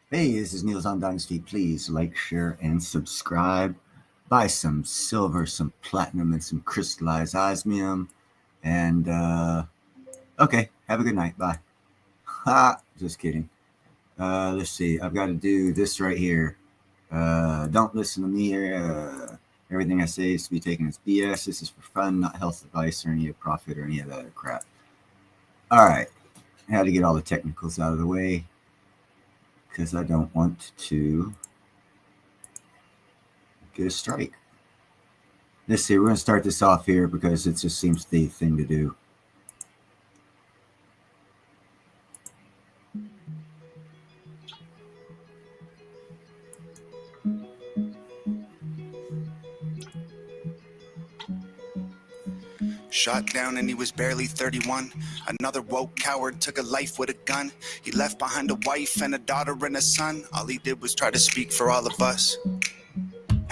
Hey, this is Niels on Dynasty. Please like, share, and subscribe. Buy some silver, some platinum, and some crystallized osmium. And, okay, have a good night. Bye. Ha! Just kidding. Let's see. I've got to do this right here. Don't listen to me. Everything I say is to be taken as BS. This is for fun, not health advice or any profit or any of that other crap. All right. I had to get all the technicals out of the way because I don't want to get a strike. Let's see, we're going to start this off here because it just seems the thing to do. Shot down and he was barely 31. Another woke coward took a life with a gun. He left behind a wife and a daughter and a son. All he did was try to speak for all of us.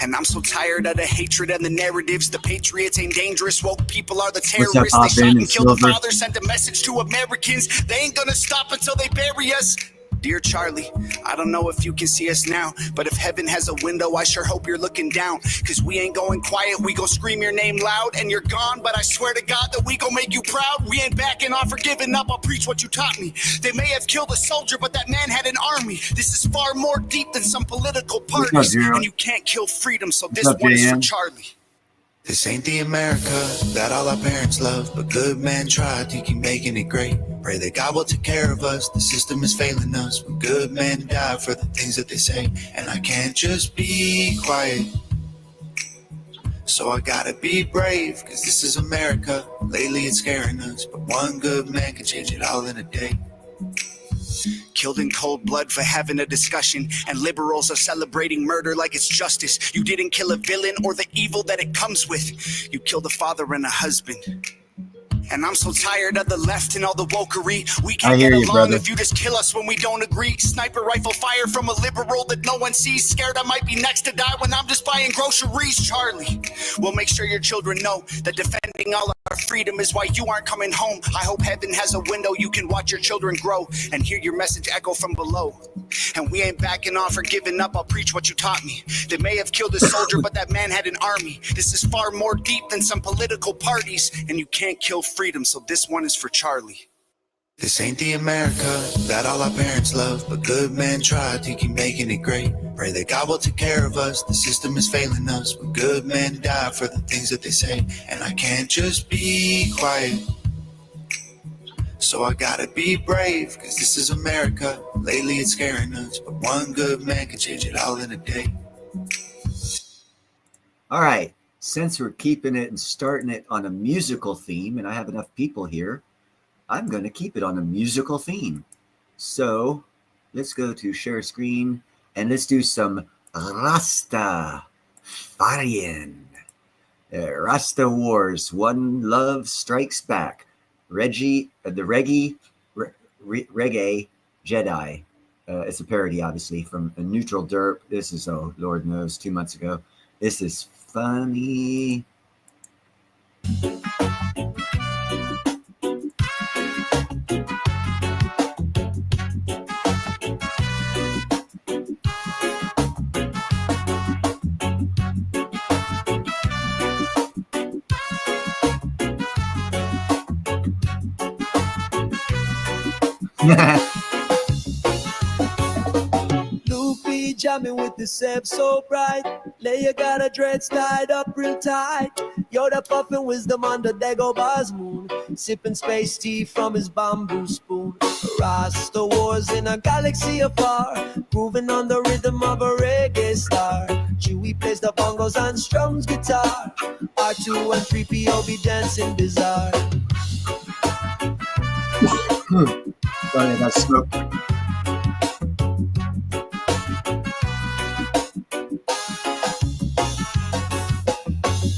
And I'm so tired of the hatred and the narratives. The patriots ain't dangerous. Woke people are the terrorists. They shot and killed the father, sent a message to Americans. They ain't gonna stop until they bury us. Dear Charlie, I don't know if you can see us now, but if heaven has a window, I sure hope you're looking down. Cause we ain't going quiet, we gon' scream your name loud. And you're gone, but I swear to God that we gon' make you proud. We ain't backing off or giving up, I'll preach what you taught me. They may have killed a soldier, but that man had an army. This is far more deep than some political parties. And you can't kill freedom, so this one is for Charlie. This ain't the America that all our parents love, but good men tried to keep making it great. Pray that God will take care of us, the system is failing us. When good men die for the things that they say, and I can't just be quiet. So I gotta be brave, cause this is America. Lately it's scaring us, but one good man can change it all in a day. Killed in cold blood for having a discussion, and liberals are celebrating murder like it's justice. You didn't kill a villain or the evil that it comes with. You killed a father and a husband. And I'm so tired of the left and all the wokery. We can't get along if you just kill us when we don't agree. Sniper rifle fire from a liberal that no one sees. Scared I might be next to die when I'm just buying groceries. Charlie, we'll make sure your children know that defending all our freedom is why you aren't coming home. I hope heaven has a window you can watch your children grow and hear your message echo from below. And we ain't backing off or giving up, I'll preach what you taught me. They may have killed a soldier, but that man had an army. This is far more deep than some political parties, and you can't kill freedom, so this one is for Charlie. This ain't the America that all our parents love, but good men try to keep making it great. Pray that God will take care of us, the system is failing us. When good men die for the things that they say, and I can't just be quiet. So I gotta be brave, cause this is America. Lately it's scaring us, but one good man can change it all in a day. All right, since we're keeping it and starting it on a musical theme, and I have enough people here, I'm going to keep it on a musical theme. So let's go to share screen and let's do some Rastafarian. Rasta Wars, One Love Strikes Back. Reggae Jedi. It's a parody, obviously, from a Neutral Derp. This is, oh, Lord knows, 2 months ago. This is funny. Luke be jamming with the Seb so bright. Leia got her dreads tied up real tight. Yoda puffin' wisdom under Dagobah's moon, sipping space tea from his bamboo spoon. Rasta wars in a galaxy afar, grooving on the rhythm of a reggae star. Chewie plays the bongos and strums guitar. R2 and 3PO be dancing bizarre. Sorry, I got smoked.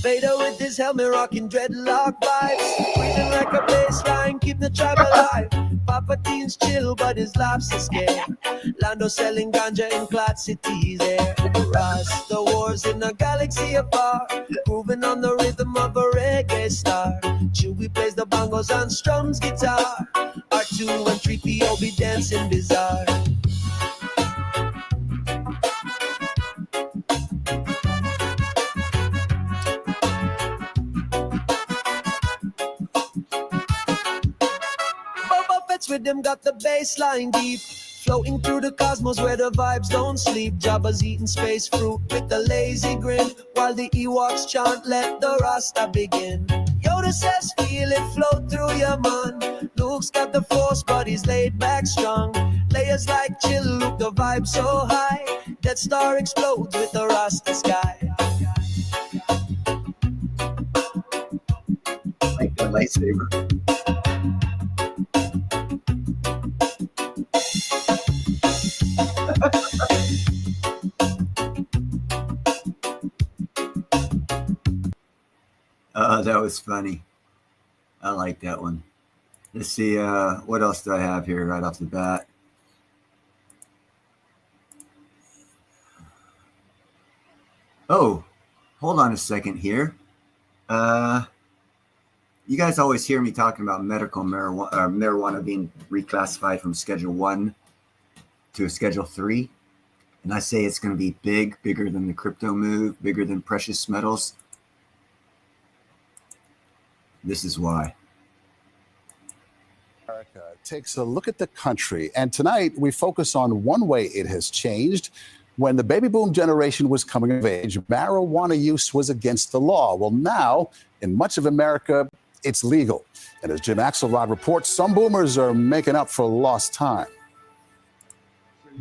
Vader with his helmet rocking dreadlock vibes, breathing like a baseline, keep the tribe alive. Palpatine's chill, but his laughs are scared. Lando selling ganja in Clot City's air. Rasta wars in a galaxy afar, grooving on the rhythm of a reggae star. Chewie plays the bongos and strums guitar. R2 and 3PO be dancing bizarre. rhythm got the bass line deep. Floating through the cosmos where the vibes don't sleep. Jabba's eating space fruit with a lazy grin, while the Ewoks chant, let the Rasta begin. Yoda says, feel it flow through your man. Luke's got the force, but he's laid back strong. Layers like chill, Luke, the vibe so high. Death Star explodes with the Rasta sky. Like the lightsaber. That was funny. I like that one. Let's see, what else do I have here right off the bat? Oh, hold on a second here. You guys always hear me talking about medical marijuana being reclassified from Schedule 1 to a Schedule 3. And I say it's going to be bigger than the crypto move, bigger than precious metals. This is why. America takes a look at the country, and tonight we focus on one way it has changed. When the baby boom generation was coming of age, marijuana use was against the law. Well, now, in much of America, it's legal. And as Jim Axelrod reports, some boomers are making up for lost time.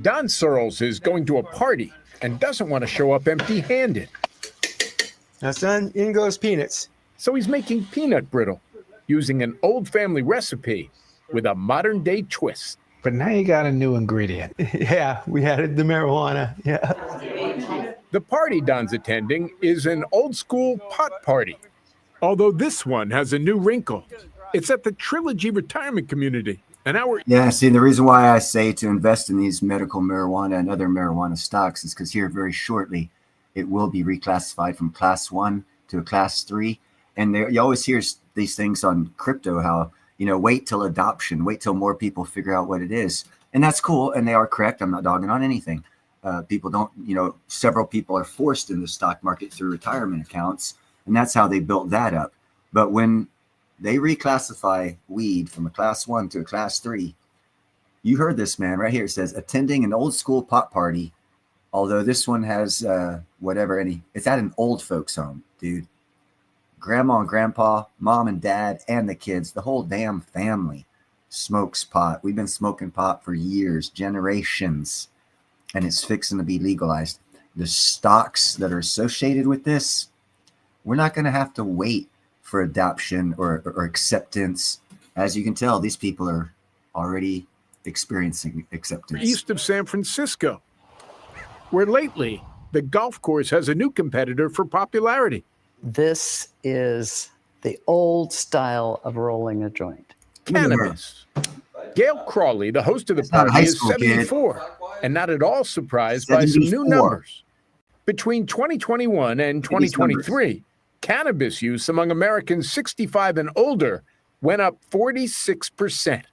Don Searles is going to a party and doesn't want to show up empty-handed. Now, son, in goes peanuts. So he's making peanut brittle using an old family recipe with a modern-day twist. But now you got a new ingredient. Yeah, we had the marijuana. Yeah. The party Don's attending is an old-school pot party. Although this one has a new wrinkle. It's at the Trilogy Retirement Community. Yeah, see, the reason why I say to invest in these medical marijuana and other marijuana stocks is because here very shortly, it will be reclassified from Class 1 to a Class 3. And you always hear these things on crypto, how, wait till adoption, wait till more people figure out what it is. And that's cool. And they are correct. I'm not dogging on anything. People don't, several people are forced in the stock market through retirement accounts. And that's how they built that up. But when they reclassify weed from a Class 1 to a Class 3, you heard this, man, right here. It says attending an old school pot party. Although this one has it's at an old folks home, dude. Grandma and grandpa, mom and dad, and the kids, the whole damn family smokes pot. We've been smoking pot for years, generations, and it's fixing to be legalized. The stocks that are associated with this, we're not going to have to wait for adoption or acceptance. As you can tell, these people are already experiencing acceptance. East of San Francisco, where lately the golf course has a new competitor for popularity. This is the old style of rolling a joint. Cannabis. Gail Crawley, the host of the party, is 74 and not at all surprised by some new numbers. Between 2021 and 2023, cannabis use among Americans 65 and older went up 46%.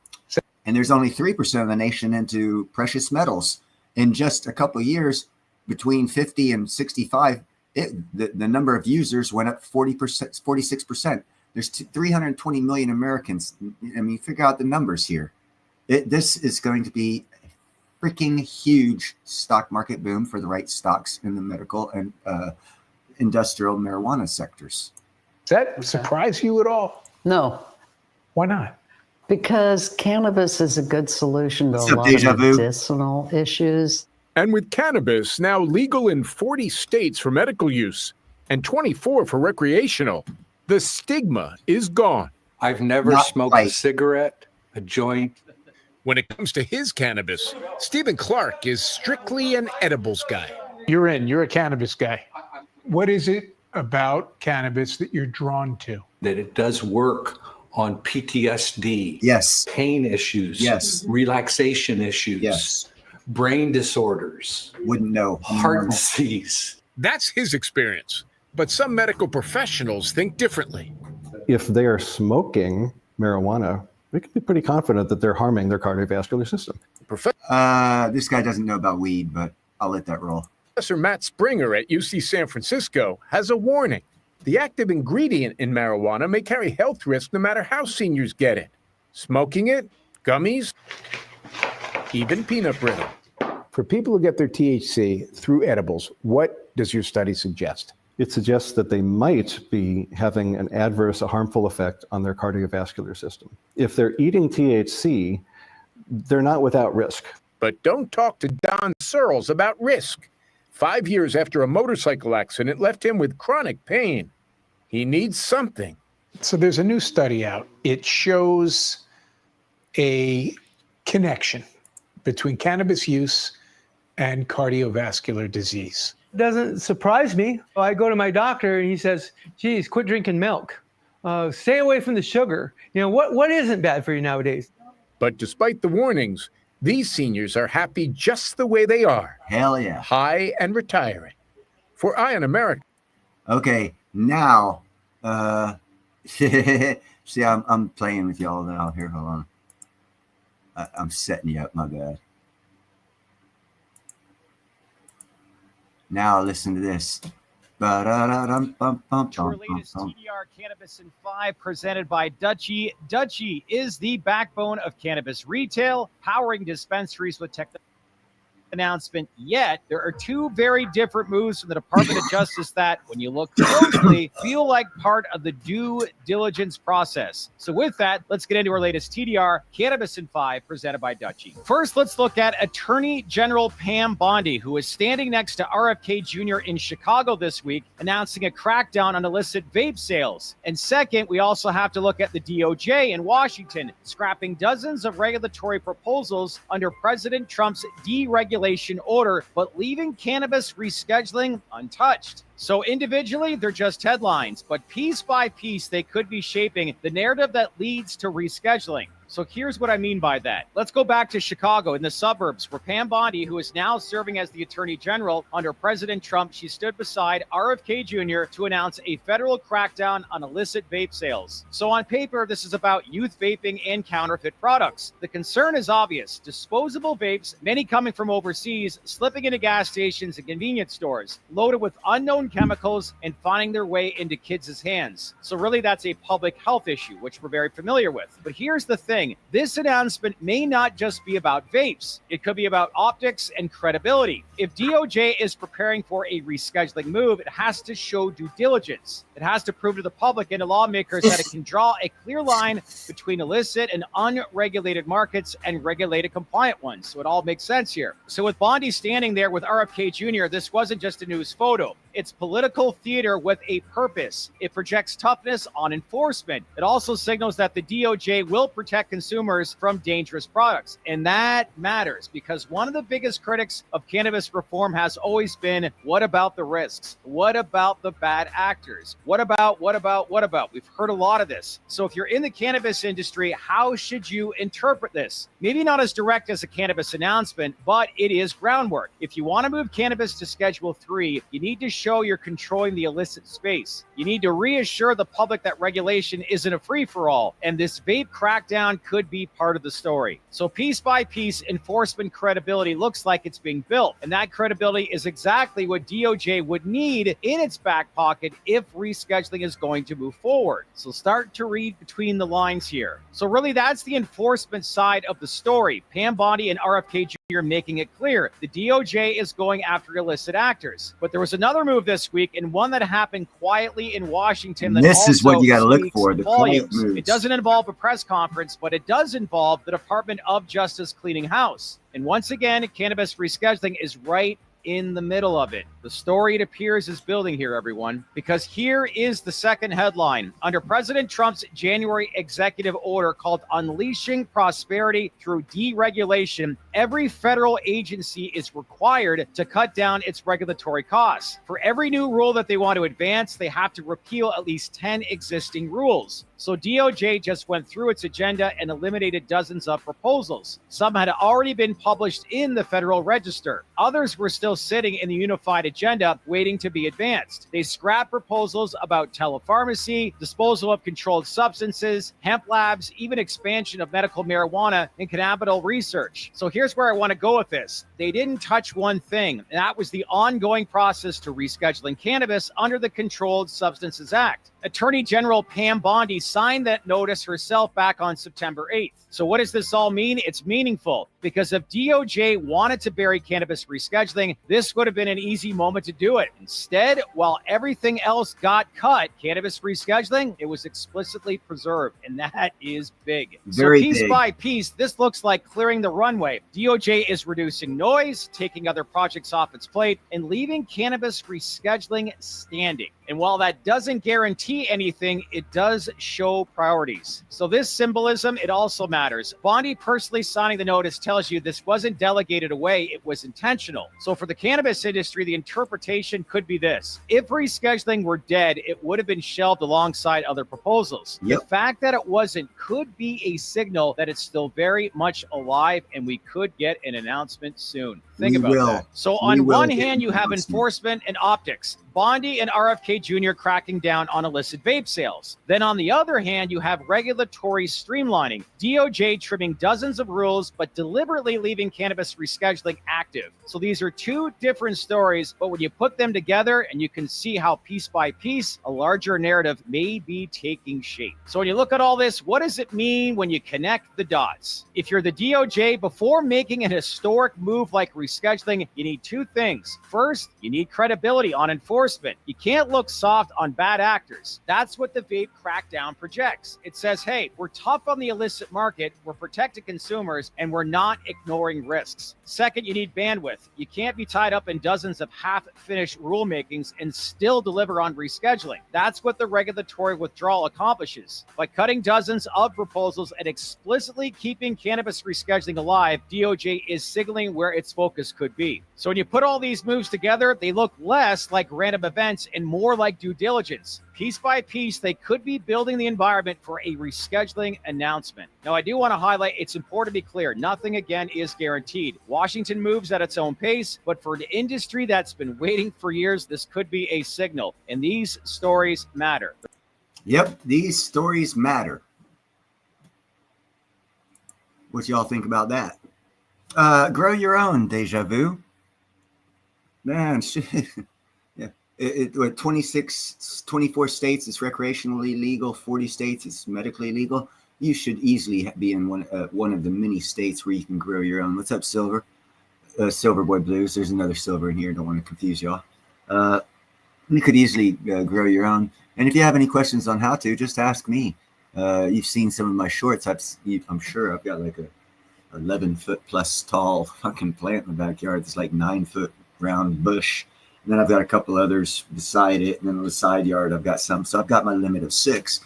And there's only 3% of the nation into precious metals. In just a couple of years, between 50 and 65, the number of users went up 40%, 46%. There's 320 million Americans. I mean, figure out the numbers here. This is going to be a freaking huge stock market boom for the right stocks in the medical and industrial marijuana sectors. Does that surprise you at all? No. Why not? Because cannabis is a good solution to a lot of medicinal issues. And with cannabis now legal in 40 states for medical use and 24 for recreational, the stigma is gone. I've never smoked a cigarette, a joint. When it comes to his cannabis, Stephen Clark is strictly an edibles guy. You're a cannabis guy. What is it about cannabis that you're drawn to? That it does work on PTSD. Yes. Pain issues. Yes. Relaxation issues. Yes. Brain disorders. Wouldn't know. Heart disease. That's his experience. But some medical professionals think differently. If they are smoking marijuana, we can be pretty confident that they're harming their cardiovascular system. This guy doesn't know about weed, but I'll let that roll. Professor Matt Springer at UC San Francisco has a warning. The active ingredient in marijuana may carry health risks no matter how seniors get it. Smoking it gummies, even peanut brittle. For people who get their THC through edibles, what does your study suggest? It suggests that they might be having an adverse, a harmful effect on their cardiovascular system. If they're eating THC, they're not without risk. But don't talk to Don Searles about risk. 5 years after a motorcycle accident left him with chronic pain. He needs something. So there's a new study out. It shows a connection between cannabis use and cardiovascular disease. Doesn't surprise me. I go to my doctor and he says, geez, quit drinking milk. Stay away from the sugar. You know, what isn't bad for you nowadays? But despite the warnings, these seniors are happy just the way they are. Hell yeah. High and retiring. For Eye on America. Okay, now, see, I'm playing with y'all now. Here, hold on. I'm setting you up, my bad. Now listen to this. To our latest TDR Cannabis in 5 presented by Dutchie. Dutchie is the backbone of cannabis retail, powering dispensaries with technology. Announcement yet there are two very different moves from the Department of Justice that, when you look closely, feel like part of the due diligence process. So with that, let's get into our latest TDR Cannabis in 5 presented by Dutchie. First, let's look at Attorney General Pam Bondi, who is standing next to RFK Jr. in Chicago this week, announcing a crackdown on illicit vape sales. And second, we also have to look at the DOJ in Washington, scrapping dozens of regulatory proposals under President Trump's deregulation order, but leaving cannabis rescheduling untouched. So individually, they're just headlines, but piece by piece, they could be shaping the narrative that leads to rescheduling. So here's what I mean by that. Let's go back to Chicago in the suburbs, where Pam Bondi, who is now serving as the Attorney General under President Trump, she stood beside RFK Jr. to announce a federal crackdown on illicit vape sales. So on paper, this is about youth vaping and counterfeit products. The concern is obvious. Disposable vapes, many coming from overseas, slipping into gas stations and convenience stores, loaded with unknown chemicals and finding their way into kids' hands. So really, that's a public health issue, which we're very familiar with. But here's the thing. This announcement may not just be about vapes. It could be about optics and credibility. If DOJ is preparing for a rescheduling move, it has to show due diligence. It has to prove to the public and to lawmakers that it can draw a clear line between illicit and unregulated markets and regulated compliant ones. So it all makes sense here. So with Bondi standing there with RFK Jr., this wasn't just a news photo. It's political theater with a purpose. It projects toughness on enforcement. It also signals that the DOJ will protect consumers from dangerous products. And that matters because one of the biggest critics of cannabis reform has always been, what about the risks? What about the bad actors? What about? We've heard a lot of this. So if you're in the cannabis industry, how should you interpret this? Maybe not as direct as a cannabis announcement, but it is groundwork. If you want to move cannabis to Schedule 3, you need to show you're controlling the illicit space. You need to reassure the public that regulation isn't a free-for-all, and this vape crackdown could be part of the story. So piece by piece, enforcement credibility looks like it's being built, and that credibility is exactly what DOJ would need in its back pocket if rescheduling is going to move forward. So start to read between the lines here. So really, that's the enforcement side of the story. Pam Bondi and RFK Jr. making it clear the DOJ is going after illicit actors. But there was another move this week, and one that happened quietly in Washington. That this is what you got to look for. The quiet moves. It doesn't involve a press conference, but it does involve the Department of Justice cleaning house. And once again, cannabis rescheduling is right in the middle of it. The story, it appears, is building here, everyone, because here is the second headline. Under President Trump's January executive order called Unleashing Prosperity Through Deregulation, every federal agency is required to cut down its regulatory costs. For every new rule that they want to advance, they have to repeal at least 10 existing rules. So DOJ just went through its agenda and eliminated dozens of proposals. Some had already been published in the Federal Register. Others were still sitting in the unified agenda waiting to be advanced. They scrapped proposals about telepharmacy, disposal of controlled substances, hemp labs, even expansion of medical marijuana and cannabinoid research. So here's where I want to go with this. They didn't touch one thing, and that was the ongoing process to rescheduling cannabis under the Controlled Substances Act. Attorney General Pam Bondi signed that notice herself back on September 8th. So what does this all mean? It's meaningful because if DOJ wanted to bury cannabis rescheduling, this would have been an easy moment to do it. Instead, while everything else got cut, cannabis rescheduling, it was explicitly preserved, and that is big. Very so piece big. by piece, this looks like clearing the runway. DOJ is reducing noise, taking other projects off its plate, and leaving cannabis rescheduling standing. And while that doesn't guarantee anything, it does show priorities. So this symbolism, it also matters. Bondi personally signing the notice tells you this wasn't delegated away, it was intentional. So for the cannabis industry, the interpretation could be this. If rescheduling were dead, it would have been shelved alongside other proposals. Yep. The fact that it wasn't could be a signal that it's still very much alive and we could get an announcement soon. Think about that. So on one hand, you have enforcement and optics. Bondi and RFK Jr. cracking down on illicit vape sales. Then on the other hand, you have regulatory streamlining. DOJ trimming dozens of rules, but deliberately leaving cannabis rescheduling active. So these are two different stories, but when you put them together and you can see how piece by piece, a larger narrative may be taking shape. So when you look at all this, what does it mean when you connect the dots? If you're the DOJ, before making an historic move like rescheduling, you need two things. First, you need credibility on enforcement. You can't look soft on bad actors. That's what the vape crackdown projects. It says, hey, we're tough on the illicit market, we're protecting consumers, and we're not ignoring risks. Second, you need bandwidth. You can't be tied up in dozens of half-finished rulemakings and still deliver on rescheduling. That's what the regulatory withdrawal accomplishes. By cutting dozens of proposals and explicitly keeping cannabis rescheduling alive, DOJ is signaling where its focus could be. So when you put all these moves together, they look less like random events and more like due diligence. Piece by piece, they could be building the environment for a rescheduling announcement. Now, I do want to highlight, it's important to be clear, nothing again is guaranteed. Washington moves at its own pace, but for an industry that's been waiting for years, this could be a signal. And these stories matter. Yep, these stories matter. What y'all think about that? Grow your own, Deja Vu. Man, shit. Yeah. 24 states it's recreationally legal, 40 states it's medically legal. You should easily be in one of the many states where you can grow your own. What's up, Silver? Silver Boy Blues. There's another Silver in here. Don't want to confuse y'all. You could easily grow your own. And if you have any questions on how to, just ask me. You've seen some of my shorts. I'm sure I've got like a 11-foot plus tall fucking plant in the backyard. It's like 9-foot round bush. And then I've got a couple others beside it. And then on the side yard, I've got some. So I've got my limit of 6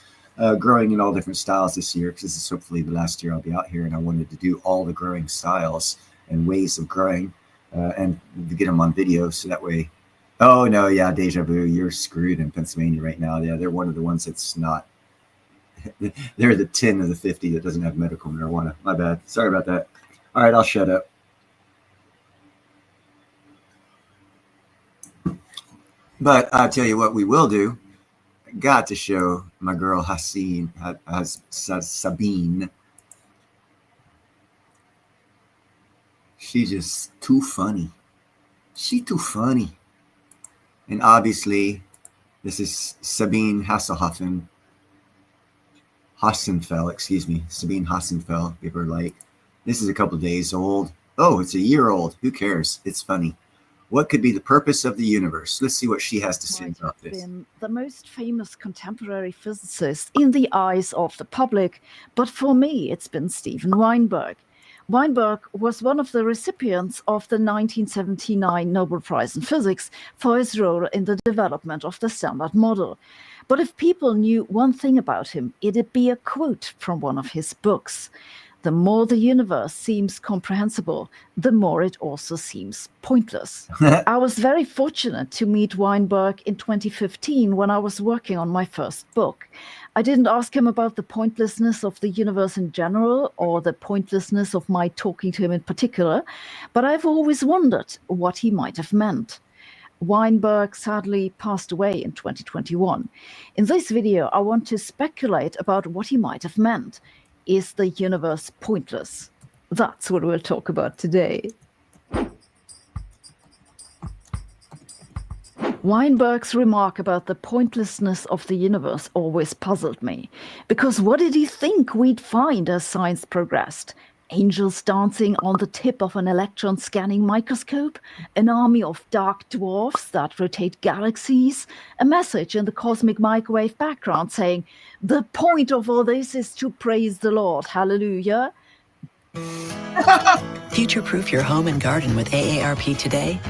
growing in all different styles this year, because this is hopefully the last year I'll be out here. And I wanted to do all the growing styles and ways of growing and to get them on video. So that way, oh no, yeah, Deja Vu, you're screwed in Pennsylvania right now. Yeah, they're one of the ones that's not. They're the 10 of the 50 that doesn't have medical marijuana. My bad. Sorry about that. All right, I'll shut up. But I'll tell you what we will do. I got to show my girl Sabine. She's just too funny. She too funny. And obviously, this is Sabine Hasselhoffen. Hassenfeld, excuse me. Sabine Hassenfeld. Give her like, this is a couple days old. Oh, it's a year old. Who cares? It's funny. What could be the purpose of the universe? Let's see what she has to say about this. Been the most famous contemporary physicist in the eyes of the public, but for me, it's been Steven Weinberg. Weinberg was one of the recipients of the 1979 Nobel Prize in Physics for his role in the development of the Standard Model. But if people knew one thing about him, it'd be a quote from one of his books. The more the universe seems comprehensible, the more it also seems pointless. I was very fortunate to meet Weinberg in 2015 when I was working on my first book. I didn't ask him about the pointlessness of the universe in general or the pointlessness of my talking to him in particular, but I've always wondered what he might have meant. Weinberg sadly passed away in 2021. In this video, I want to speculate about what he might have meant. Is the universe pointless? That's what we'll talk about today. Weinberg's remark about the pointlessness of the universe always puzzled me, because what did he think we'd find as science progressed? Angels dancing on the tip of an electron scanning microscope, an army of dark dwarfs that rotate galaxies, a message in the cosmic microwave background saying, "The point of all this is to praise the Lord, hallelujah." Future-proof your home and garden with AARP today.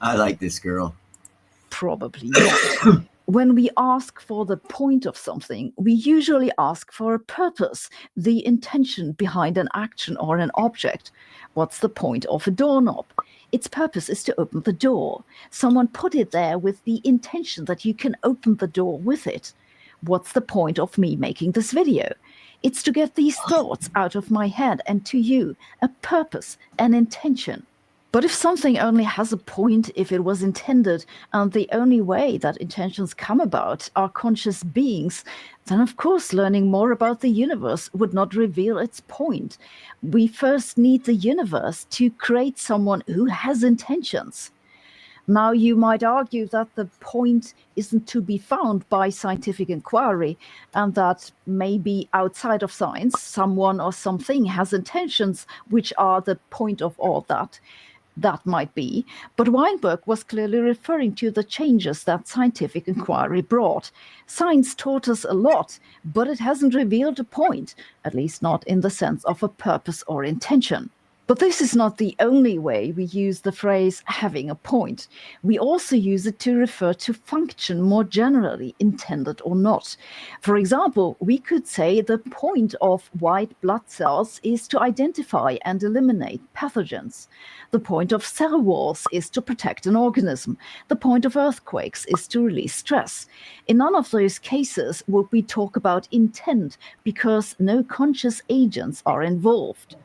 I like this girl. Probably not. When we ask for the point of something, we usually ask for a purpose, the intention behind an action or an object. What's the point of a doorknob? Its purpose is to open the door. Someone put it there with the intention that you can open the door with it. What's the point of me making this video? It's to get these thoughts out of my head and to you, a purpose, an intention. But if something only has a point if it was intended, and the only way that intentions come about are conscious beings, then of course learning more about the universe would not reveal its point. We first need the universe to create someone who has intentions. Now, you might argue that the point isn't to be found by scientific inquiry, and that maybe outside of science, someone or something has intentions which are the point of all that. That might be, but Weinberg was clearly referring to the changes that scientific inquiry brought. Science taught us a lot, but it hasn't revealed a point, at least not in the sense of a purpose or intention. But this is not the only way we use the phrase having a point. We also use it to refer to function more generally, intended or not. For example, we could say the point of white blood cells is to identify and eliminate pathogens. The point of cell walls is to protect an organism. The point of earthquakes is to release stress. In none of those cases would we talk about intent because no conscious agents are involved.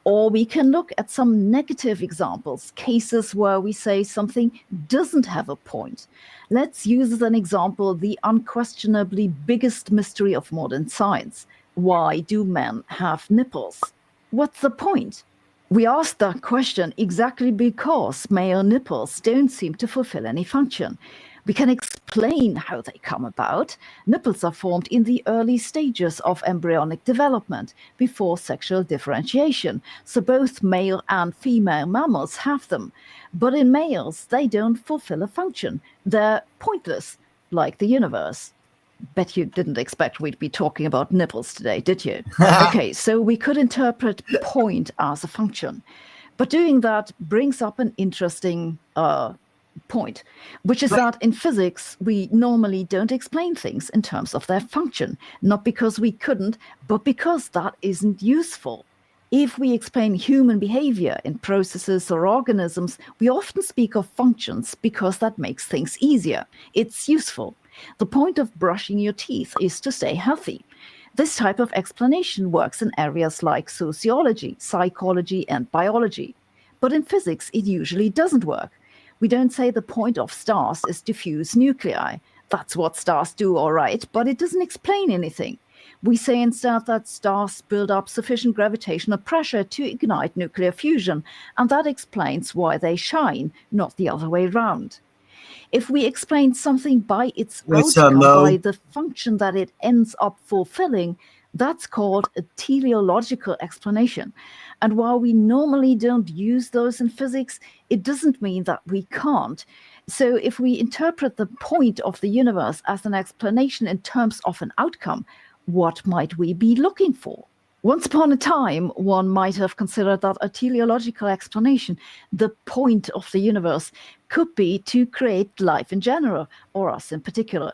Or we can look at some negative examples, cases where we say something doesn't have a point. Let's use as an example the unquestionably biggest mystery of modern science. Why do men have nipples? What's the point? We ask that question exactly because male nipples don't seem to fulfill any function. We can explain how they come about. Nipples are formed in the early stages of embryonic development, before sexual differentiation, so both male and female mammals have them. But in males, they don't fulfill a function. They're pointless, like the universe. Bet you didn't expect we'd be talking about nipples today, did you? Okay, so we could interpret point as a function. But doing that brings up an interesting point, which is that in physics, we normally don't explain things in terms of their function, not because we couldn't, but because that isn't useful. If we explain human behavior in processes or organisms, we often speak of functions because that makes things easier. It's useful. The point of brushing your teeth is to stay healthy. This type of explanation works in areas like sociology, psychology, and biology. But in physics, it usually doesn't work. We don't say the point of stars is to fuse nuclei. That's what stars do, all right, but it doesn't explain anything. We say instead that stars build up sufficient gravitational pressure to ignite nuclear fusion, and that explains why they shine, not the other way around. If we explain something by its outcome, by the function that it ends up fulfilling, that's called a teleological explanation. And while we normally don't use those in physics, it doesn't mean that we can't. So if we interpret the point of the universe as an explanation in terms of an outcome, what might we be looking for? Once upon a time, one might have considered that a teleological explanation, the point of the universe, could be to create life in general, or us in particular.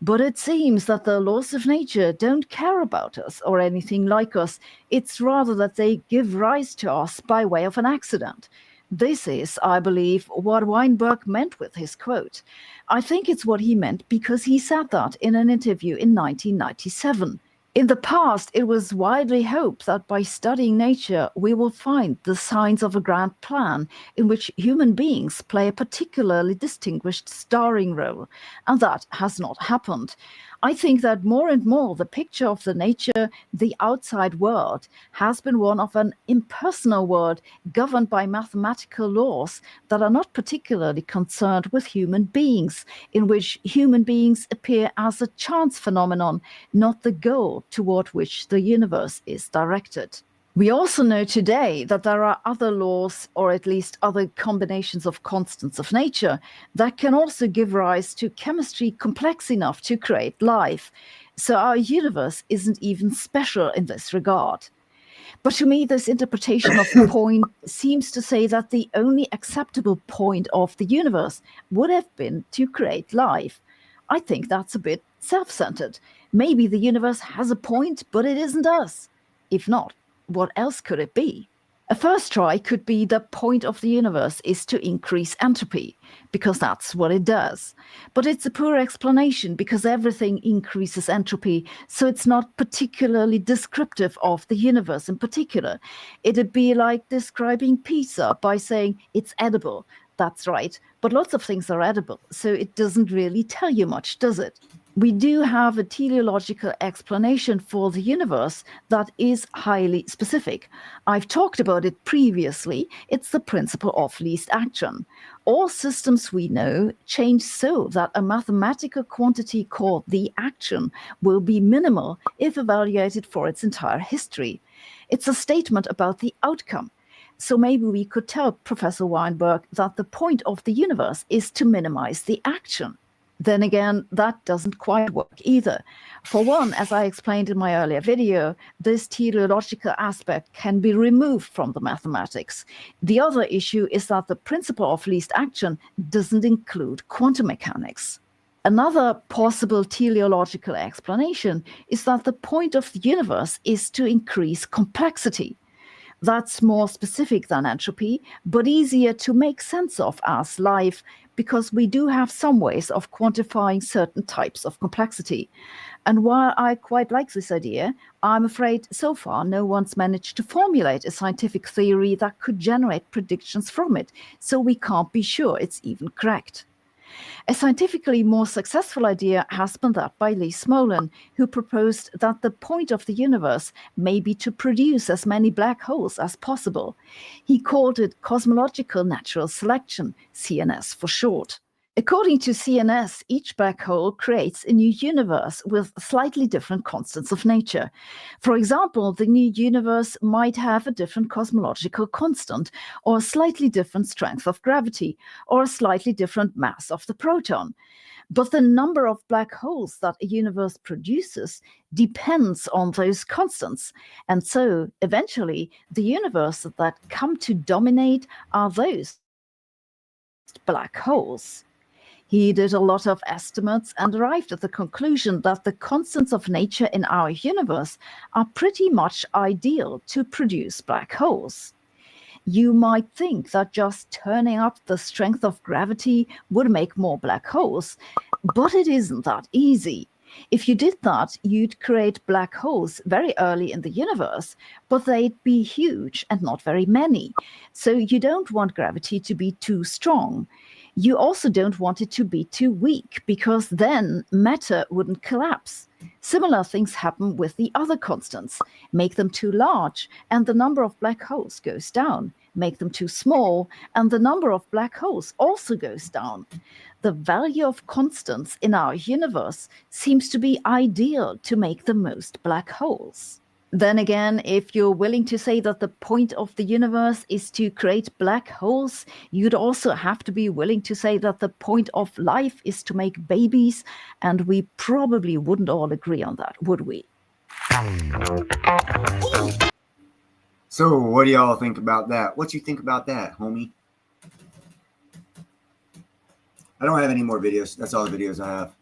But it seems that the laws of nature don't care about us or anything like us. It's rather that they give rise to us by way of an accident. This is, I believe, what Weinberg meant with his quote. I think it's what he meant because he said that in an interview in 1997. In the past, it was widely hoped that by studying nature, we will find the signs of a grand plan in which human beings play a particularly distinguished starring role, and that has not happened. I think that more and more the picture of the outside world, has been one of an impersonal world governed by mathematical laws that are not particularly concerned with human beings, in which human beings appear as a chance phenomenon, not the goal toward which the universe is directed. We also know today that there are other laws, or at least other combinations of constants of nature, that can also give rise to chemistry complex enough to create life. So our universe isn't even special in this regard. But to me, this interpretation of the point seems to say that the only acceptable point of the universe would have been to create life. I think that's a bit self-centered. Maybe the universe has a point, but it isn't us. If not, what else could it be? A first try could be the point of the universe is to increase entropy, because that's what it does. But it's a poor explanation because everything increases entropy, so it's not particularly descriptive of the universe in particular. It'd be like describing pizza by saying it's edible. That's right, but lots of things are edible, so it doesn't really tell you much, does it? We do have a teleological explanation for the universe that is highly specific. I've talked about it previously. It's the principle of least action. All systems we know change so that a mathematical quantity called the action will be minimal if evaluated for its entire history. It's a statement about the outcome. So maybe we could tell Professor Weinberg that the point of the universe is to minimize the action. Then again, that doesn't quite work either. For one, as I explained in my earlier video, this teleological aspect can be removed from the mathematics. The other issue is that the principle of least action doesn't include quantum mechanics. Another possible teleological explanation is that the point of the universe is to increase complexity. That's more specific than entropy, but easier to make sense of as life, because we do have some ways of quantifying certain types of complexity. And while I quite like this idea, I'm afraid so far no one's managed to formulate a scientific theory that could generate predictions from it, so we can't be sure it's even correct. A scientifically more successful idea has been that by Lee Smolin, who proposed that the point of the universe may be to produce as many black holes as possible. He called it cosmological natural selection, CNS for short. According to CNS, each black hole creates a new universe with slightly different constants of nature. For example, the new universe might have a different cosmological constant, or a slightly different strength of gravity, or a slightly different mass of the proton. But the number of black holes that a universe produces depends on those constants. And so, eventually, the universes that come to dominate are those black holes. He did a lot of estimates and arrived at the conclusion that the constants of nature in our universe are pretty much ideal to produce black holes. You might think that just turning up the strength of gravity would make more black holes, but it isn't that easy. If you did that, you'd create black holes very early in the universe, but they'd be huge and not very many. So you don't want gravity to be too strong. You also don't want it to be too weak, because then matter wouldn't collapse. Similar things happen with the other constants. Make them too large, and the number of black holes goes down. Make them too small, and the number of black holes also goes down. The value of constants in our universe seems to be ideal to make the most black holes. Then again, if you're willing to say that the point of the universe is to create black holes, you'd also have to be willing to say that the point of life is to make babies, and we probably wouldn't all agree on that, would we? So, what do y'all think about that? What you think about that, homie? I don't have any more videos. That's all the videos I have.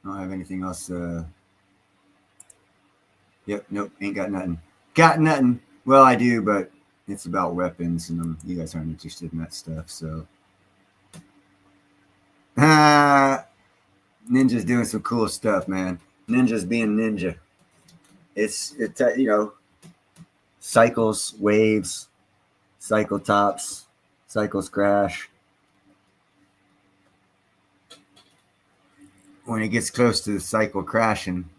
I don't have anything else. Yep, nope, ain't got nothing. Got nothing. Well, I do, but it's about weapons, and you guys aren't interested in that stuff, so. Ninja's doing some cool stuff, man. Ninja's being ninja. It's you know, cycles, waves, cycle tops, cycles crash. when it gets close to the cycle crashing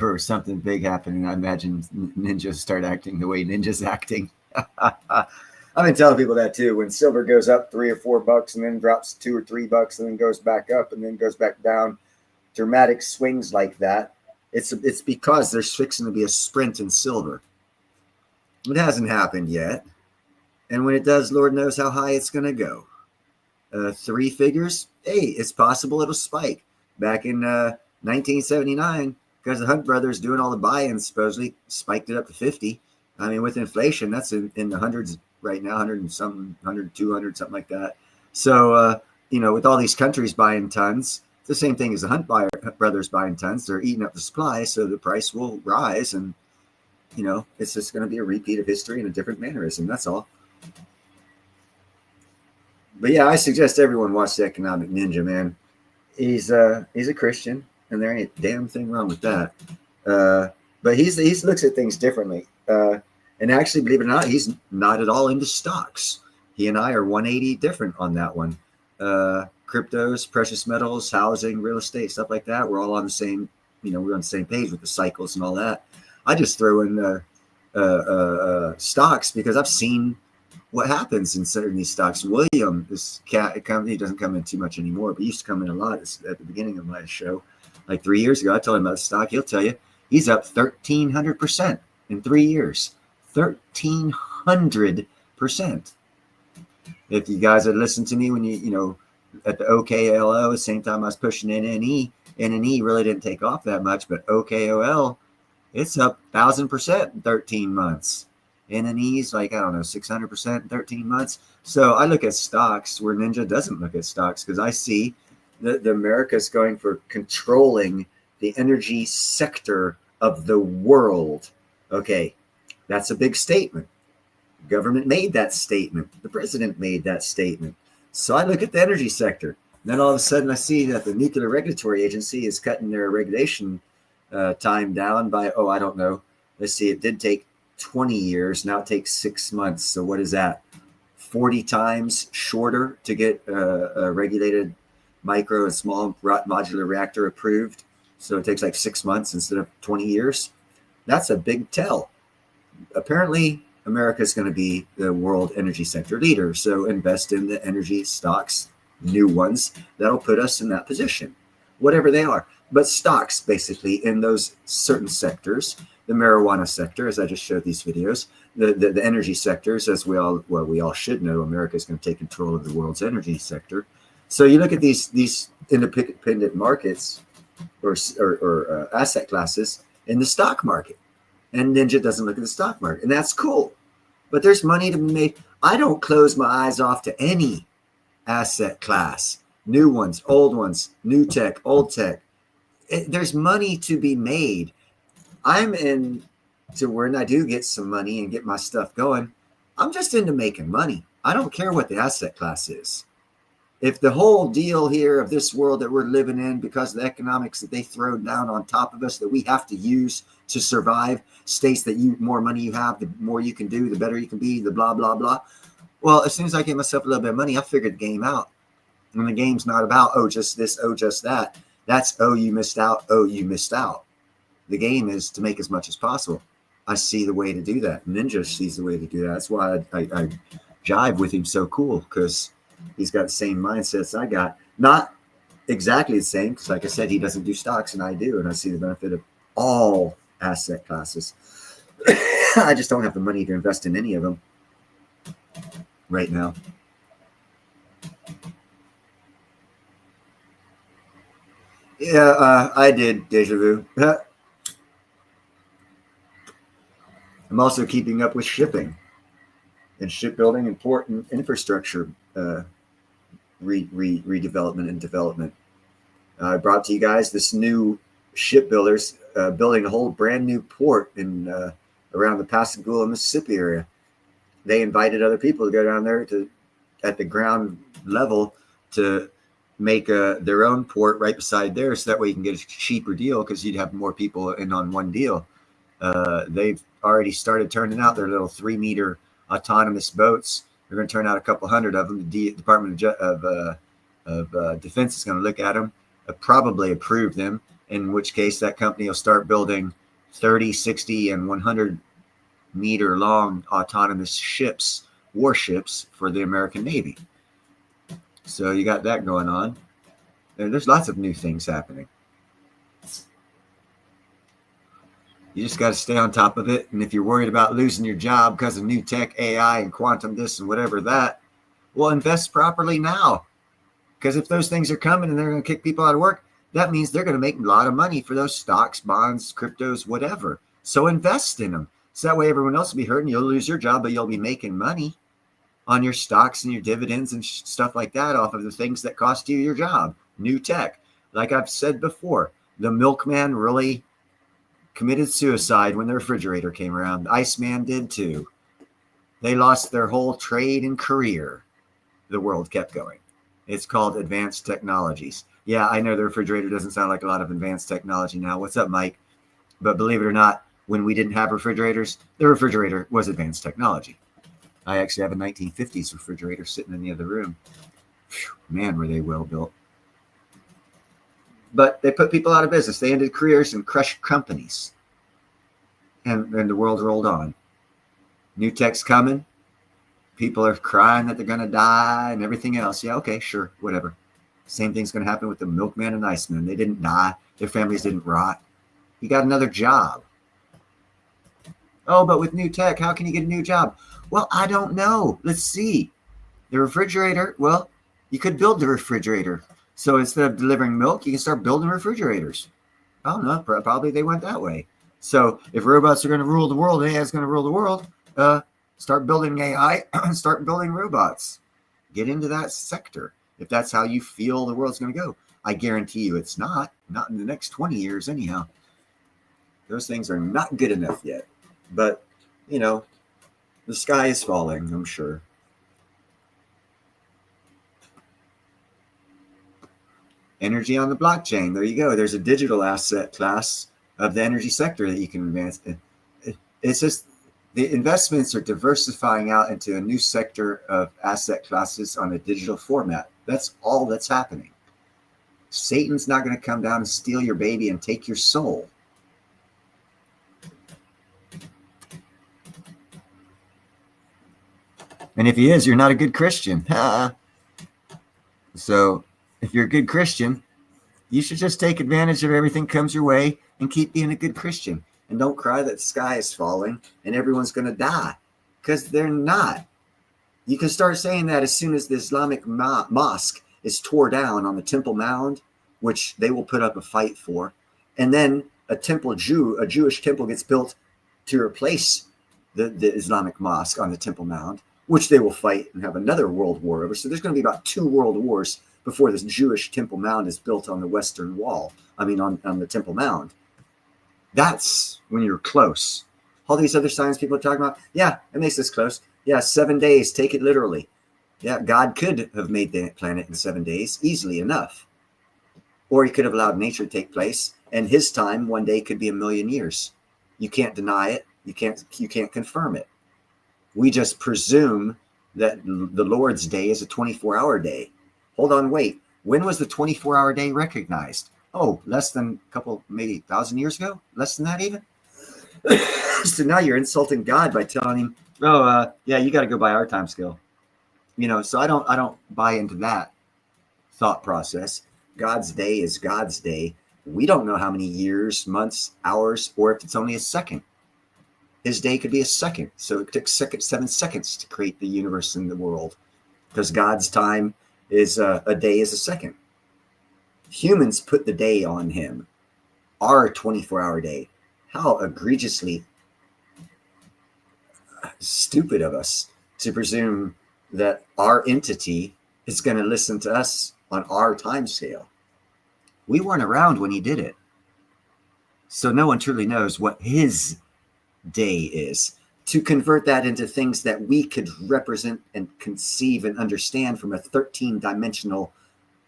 or something big happening, I imagine ninjas start acting the way ninjas acting. I've been telling people that too. When silver goes up $3 or $4 and then drops $2 or $3 and then goes back up and then goes back down, dramatic swings like that, it's because there's fixing to be a sprint in silver. It hasn't happened yet. And when it does, Lord knows how high it's going to go. 3 figures, hey, it's possible it'll spike. Back in 1979, because the Hunt brothers doing all the buy-ins supposedly spiked it up to 50. I mean, with inflation, that's in the hundreds right now, 100 and something, 100, 200, something like that. So, with all these countries buying tons, it's the same thing as the Hunt brothers buying tons. They're eating up the supply, so the price will rise. And, it's just going to be a repeat of history in a different mannerism. That's all. But yeah, I suggest everyone watch The Economic Ninja, man. He's a Christian, and there ain't a damn thing wrong with that. But he looks at things differently. And actually, believe it or not, he's not at all into stocks. He and I are 180 different on that one. Cryptos, precious metals, housing, real estate, stuff like that. We're all on the same, we're on the same page with the cycles and all that. I just throw in stocks because I've seen what happens in certain these stocks. William, this company doesn't come in too much anymore, but he used to come in a lot at the beginning of my show. Like 3 years ago, I told him about the stock. He'll tell you he's up 1,300% in 3 years. 1,300%. If you guys had listened to me when at the OKLO, the same time I was pushing NNE really didn't take off that much, but OKOL, it's up 1,000% in 13 months. NNE's like, I don't know, 600% in 13 months. So I look at stocks where Ninja doesn't look at stocks because I see that America's going for controlling the energy sector of the world. Okay, that's a big statement. The government made that statement. The president made that statement. So I look at the energy sector. Then all of a sudden I see that the Nuclear Regulatory Agency is cutting their regulation time down by, I don't know. Let's see, it did take 20 years. Now it takes 6 months. So what is that? 40 times shorter to get a regulated micro and small modular reactor approved. So it takes like 6 months instead of 20 years. That's a big tell. Apparently, America is going to be the world energy sector leader. So invest in the energy stocks, new ones, that'll put us in that position, whatever they are. But stocks, basically, in those certain sectors, the marijuana sector, as I just showed these videos, the energy sectors, as we all should know, America is going to take control of the world's energy sector. So you look at these independent markets or asset classes in the stock market. And Ninja doesn't look at the stock market, and that's cool. But there's money to be made. I don't close my eyes off to any asset class, new ones, old ones, new tech, old tech. There's money to be made. I'm in to when I do get some money and get my stuff going, I'm just into making money. I don't care what the asset class is. If the whole deal here of this world that we're living in, because of the economics that they throw down on top of us that we have to use to survive, states that more money you have, the more you can do, the better you can be, the blah, blah, blah. Well, as soon as I get myself a little bit of money, I figured the game out. And the game's not about, just this, just that. That's, you missed out, you missed out. The game is to make as much as possible. I see the way to do that. Ninja sees the way to do that. That's why I jive with him so cool, because he's got the same mindsets I got. Not exactly the same, because like I said, he doesn't do stocks and I do, and I see the benefit of all asset classes. I just don't have the money to invest in any of them right now. Yeah, I did, Deja Vu. I'm also keeping up with shipping and shipbuilding and port and infrastructure redevelopment and development. I brought to you guys this new shipbuilders building a whole brand new port in around the Pascagoula, Mississippi area. They invited other people to go down there at the ground level to make their own port right beside there, so that way you can get a cheaper deal, because you'd have more people in on one deal. They've already started turning out their little 3-meter autonomous boats. They're going to turn out a couple hundred of them. The Department of Defense is going to look at them. probably approve them, in which case that company will start building 30, 60, and 100-meter long autonomous ships, warships for the American Navy. So you got that going on. There's lots of new things happening. You just got to stay on top of it. And if you're worried about losing your job because of new tech, AI, and quantum this and whatever that, well, invest properly now. Because if those things are coming and they're going to kick people out of work, that means they're going to make a lot of money for those stocks, bonds, cryptos, whatever. So invest in them. So that way everyone else will be hurting. You'll lose your job, but you'll be making money on your stocks and your dividends and stuff like that off of the things that cost you your job. New tech. Like I've said before, the milkman really committed suicide when the refrigerator came around. The Iceman did too. They lost their whole trade and career. The world kept going. It's called advanced technologies. Yeah, I know the refrigerator doesn't sound like a lot of advanced technology now. What's up, Mike? But believe it or not, when we didn't have refrigerators, the refrigerator was advanced technology. I actually have a 1950s refrigerator sitting in the other room. Whew, man, were they well built. But they put people out of business. They ended careers and crushed companies. And the world rolled on. New tech's coming. People are crying that they're going to die and everything else. Yeah, okay, sure, whatever. Same thing's going to happen with the milkman and Iceman. They didn't die. Their families didn't rot. He got another job. Oh, but with new tech, how can you get a new job? Well, I don't know. Let's see. The refrigerator, well, you could build the refrigerator. So instead of delivering milk, you can start building refrigerators. I don't know. Probably they went that way. So if robots are going to rule the world, AI is going to rule the world, start building AI and start building robots. Get into that sector if that's how you feel the world's going to go. I guarantee you it's not in the next 20 years anyhow. Those things are not good enough yet. But, you know, the sky is falling, I'm sure. Energy on the blockchain. There you go. There's a digital asset class of the energy sector that you can advance in. It's just the investments are diversifying out into a new sector of asset classes on a digital format. That's all that's happening. Satan's not going to come down and steal your baby and take your soul. And if he is, you're not a good Christian. So if you're a good Christian, you should just take advantage of everything comes your way and keep being a good Christian. And don't cry that the sky is falling and everyone's going to die, because they're not. You can start saying that as soon as the Islamic mosque is tore down on the Temple Mount, which they will put up a fight for. And then a Jewish temple gets built to replace the Islamic mosque on the Temple Mount, which they will fight and have another world war over. So there's going to be about 2 world wars before this Jewish Temple Mount is built on the Western Wall. I mean, on the Temple Mount. That's when you're close. All these other signs people are talking about, yeah, it makes us close. Yeah, 7 days, take it literally. Yeah, God could have made the planet in 7 days, easily enough. Or he could have allowed nature to take place, and his time one day could be 1,000,000 years. You can't deny it. You can't confirm it. We just presume that the Lord's day is a 24-hour day. Hold on, wait. When was the 24-hour day recognized? Oh, less than a couple, maybe 1,000 years ago? Less than that even? So now you're insulting God by telling him, oh, yeah, you got to go by our time scale. You know, so I don't buy into that thought process. God's day is God's day. We don't know how many years, months, hours, or if it's only a second. His day could be a second. So it took 7 seconds to create the universe and the world, because God's time is a day is a second. Humans put the day on him, our 24-hour day. How egregiously stupid of us to presume that our entity is going to listen to us on our time scale. We weren't around when he did it. So no one truly knows what his day is. To convert that into things that we could represent and conceive and understand from a 13-dimensional,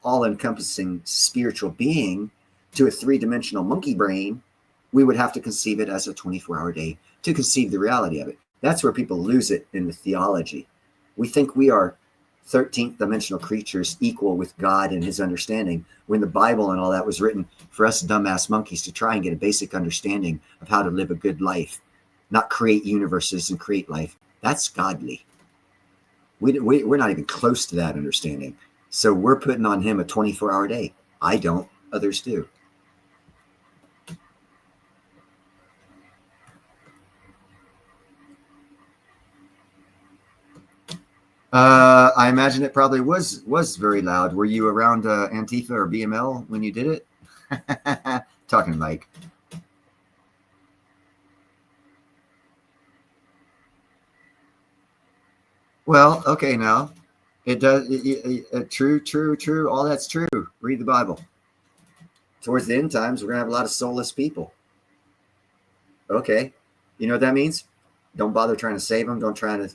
all-encompassing spiritual being to a 3-dimensional monkey brain, we would have to conceive it as a 24-hour day to conceive the reality of it. That's where people lose it in the theology. We think we are 13th dimensional creatures equal with God and his understanding, when the Bible and all that was written for us dumbass monkeys to try and get a basic understanding of how to live a good life, not create universes and create life. That's godly. We're not even close to that understanding. So we're putting on him a 24-hour day. I don't, others do. I imagine it probably was very loud. Were you around Antifa or BML when you did it? Talking Mike. Well, okay, now it does. True. All that's true. Read the Bible. Towards the end times, we're gonna have a lot of soulless people. Okay, you know what that means? Don't bother trying to save them. Don't try to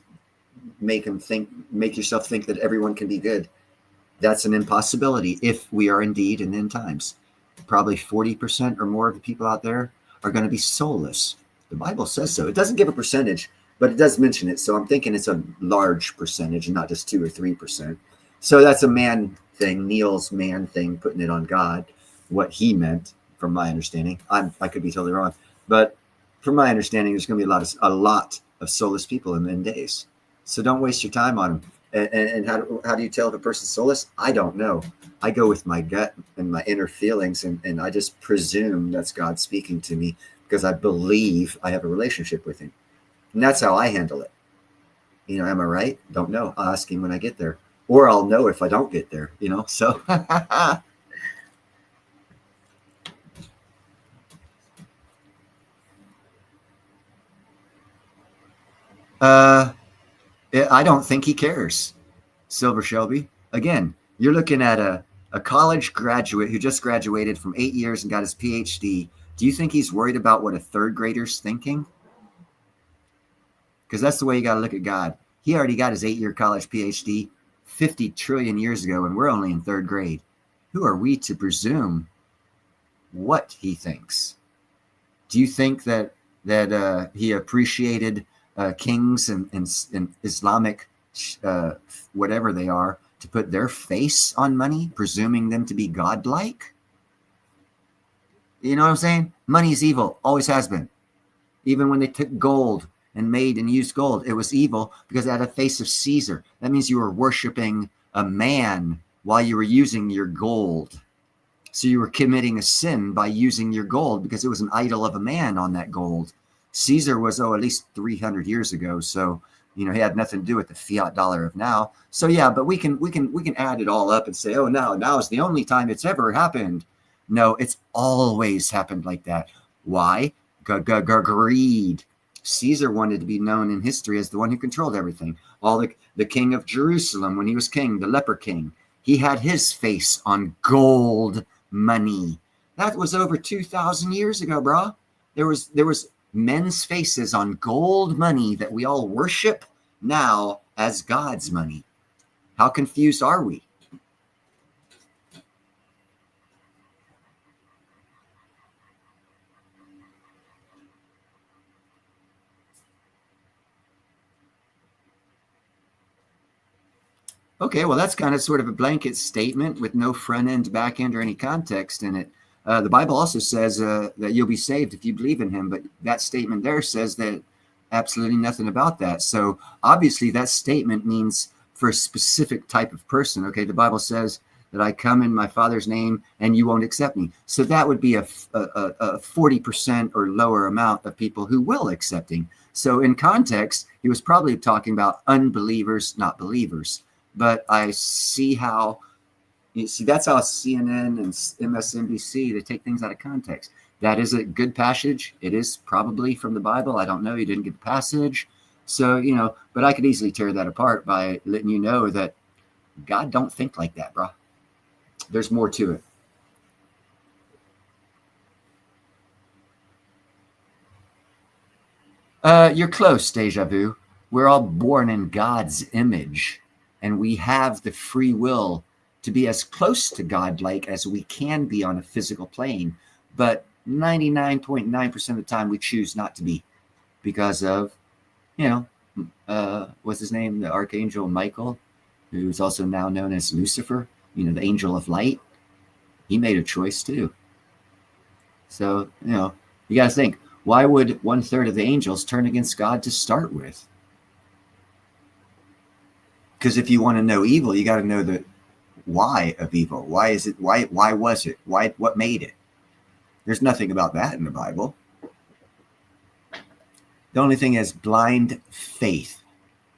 make yourself think that everyone can be good. That's an impossibility if we are indeed in end times. Probably 40% or more of the people out there are going to be soulless. The Bible says so. It doesn't give a percentage, but it does mention it. So I'm thinking it's a large percentage and not just 2 or 3%. So that's a man thing, Neil's man thing, putting it on God, what he meant from my understanding. I could be totally wrong, but from my understanding, there's going to be a lot of soulless people in the end days. So don't waste your time on them. And how do you tell if a person's soulless? I don't know. I go with my gut and my inner feelings, and I just presume that's God speaking to me because I believe I have a relationship with him. And that's how I handle it. You know, am I right? Don't know. I'll ask him when I get there. Or I'll know if I don't get there, you know? So I don't think he cares, Silver Shelby. Again, you're looking at a college graduate who just graduated from 8 years and got his PhD. Do you think he's worried about what a third grader's thinking? Because that's the way you got to look at God. He already got his 8-year college PhD 50 trillion years ago, and we're only in third grade. Who are we to presume what he thinks? Do you think that he appreciated kings and Islamic whatever they are to put their face on money, presuming them to be godlike? You know what I'm saying? Money is evil, always has been. Even when they took gold and made and used gold, it was evil because it had a face of Caesar. That means you were worshiping a man while you were using your gold. So you were committing a sin by using your gold because it was an idol of a man on that gold. Caesar was, at least 300 years ago. So, you know, he had nothing to do with the fiat dollar of now. So yeah, but we can add it all up and say, oh, now is the only time it's ever happened. No, it's always happened like that. Why? Greed. Caesar wanted to be known in history as the one who controlled everything. The king of Jerusalem, when he was king, the leper king, he had his face on gold money. That was over 2,000 years ago, bro. There was men's faces on gold money that we all worship now as God's money. How confused are we? Okay, well, that's kind of sort of a blanket statement with no front end, back end, or any context in it. The Bible also says that you'll be saved if you believe in him, but that statement there says that absolutely nothing about that. So obviously that statement means for a specific type of person. Okay, the Bible says that I come in my Father's name and you won't accept me. So that would be a 40% or lower amount of people who will accept him. So in context, he was probably talking about unbelievers, not believers. But I see how, that's how CNN and MSNBC, they take things out of context. That is a good passage. It is probably from the Bible. I don't know. You didn't get the passage. So, you know, but I could easily tear that apart by letting you know that God don't think like that, bro. There's more to it. You're close, Deja Vu. We're all born in God's image. And we have the free will to be as close to God-like as we can be on a physical plane. But 99.9% of the time, we choose not to be because of, you know, what's his name? The Archangel Michael. who's also now known as Lucifer, the angel of light, he made a choice too. So, you got to think, why would 1/3 of the angels turn against God to start with? Because if you want to know evil, you got to know the why of evil. Why is it? Why was it? What made it? There's nothing about that in the Bible. The only thing is blind faith.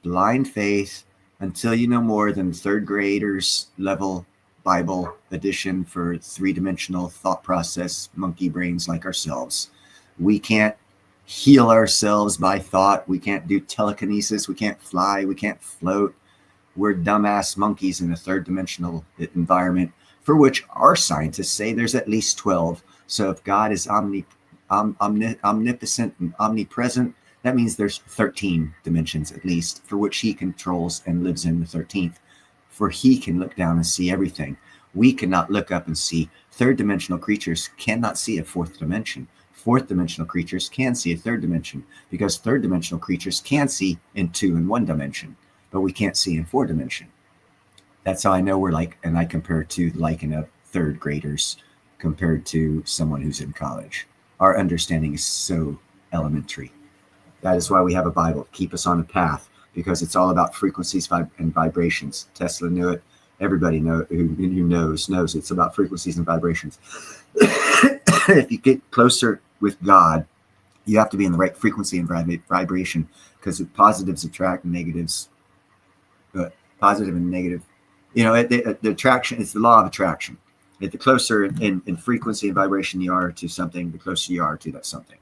Blind faith until you know more than third graders level Bible edition for three-dimensional thought process monkey brains like ourselves. We can't heal ourselves by thought. We can't do telekinesis. We can't fly. We can't float. We're dumbass monkeys in a third-dimensional environment for which our scientists say there's at least 12. So if God is omnipotent and omnipresent, that means there's 13 dimensions at least for which he controls and lives in the 13th. For he can look down and see everything. We cannot look up and see. Third dimensional creatures cannot see a fourth dimension. Fourth dimensional creatures can see a third dimension because third dimensional creatures can see in 2 and 1 dimension, but we can't see in 4 dimension. That's how I know we're like, and I compare to like in a third graders compared to someone who's in college. Our understanding is so elementary. That is why we have a Bible to keep us on a path, because it's all about frequencies and vibrations. Tesla knew it. Everybody who knows it's about frequencies and vibrations. If you get closer with God, you have to be in the right frequency and vibration, because positives attract negatives. Positive and negative, the attraction, it's the law of attraction. The closer in frequency and vibration you are to something, the closer you are to that something.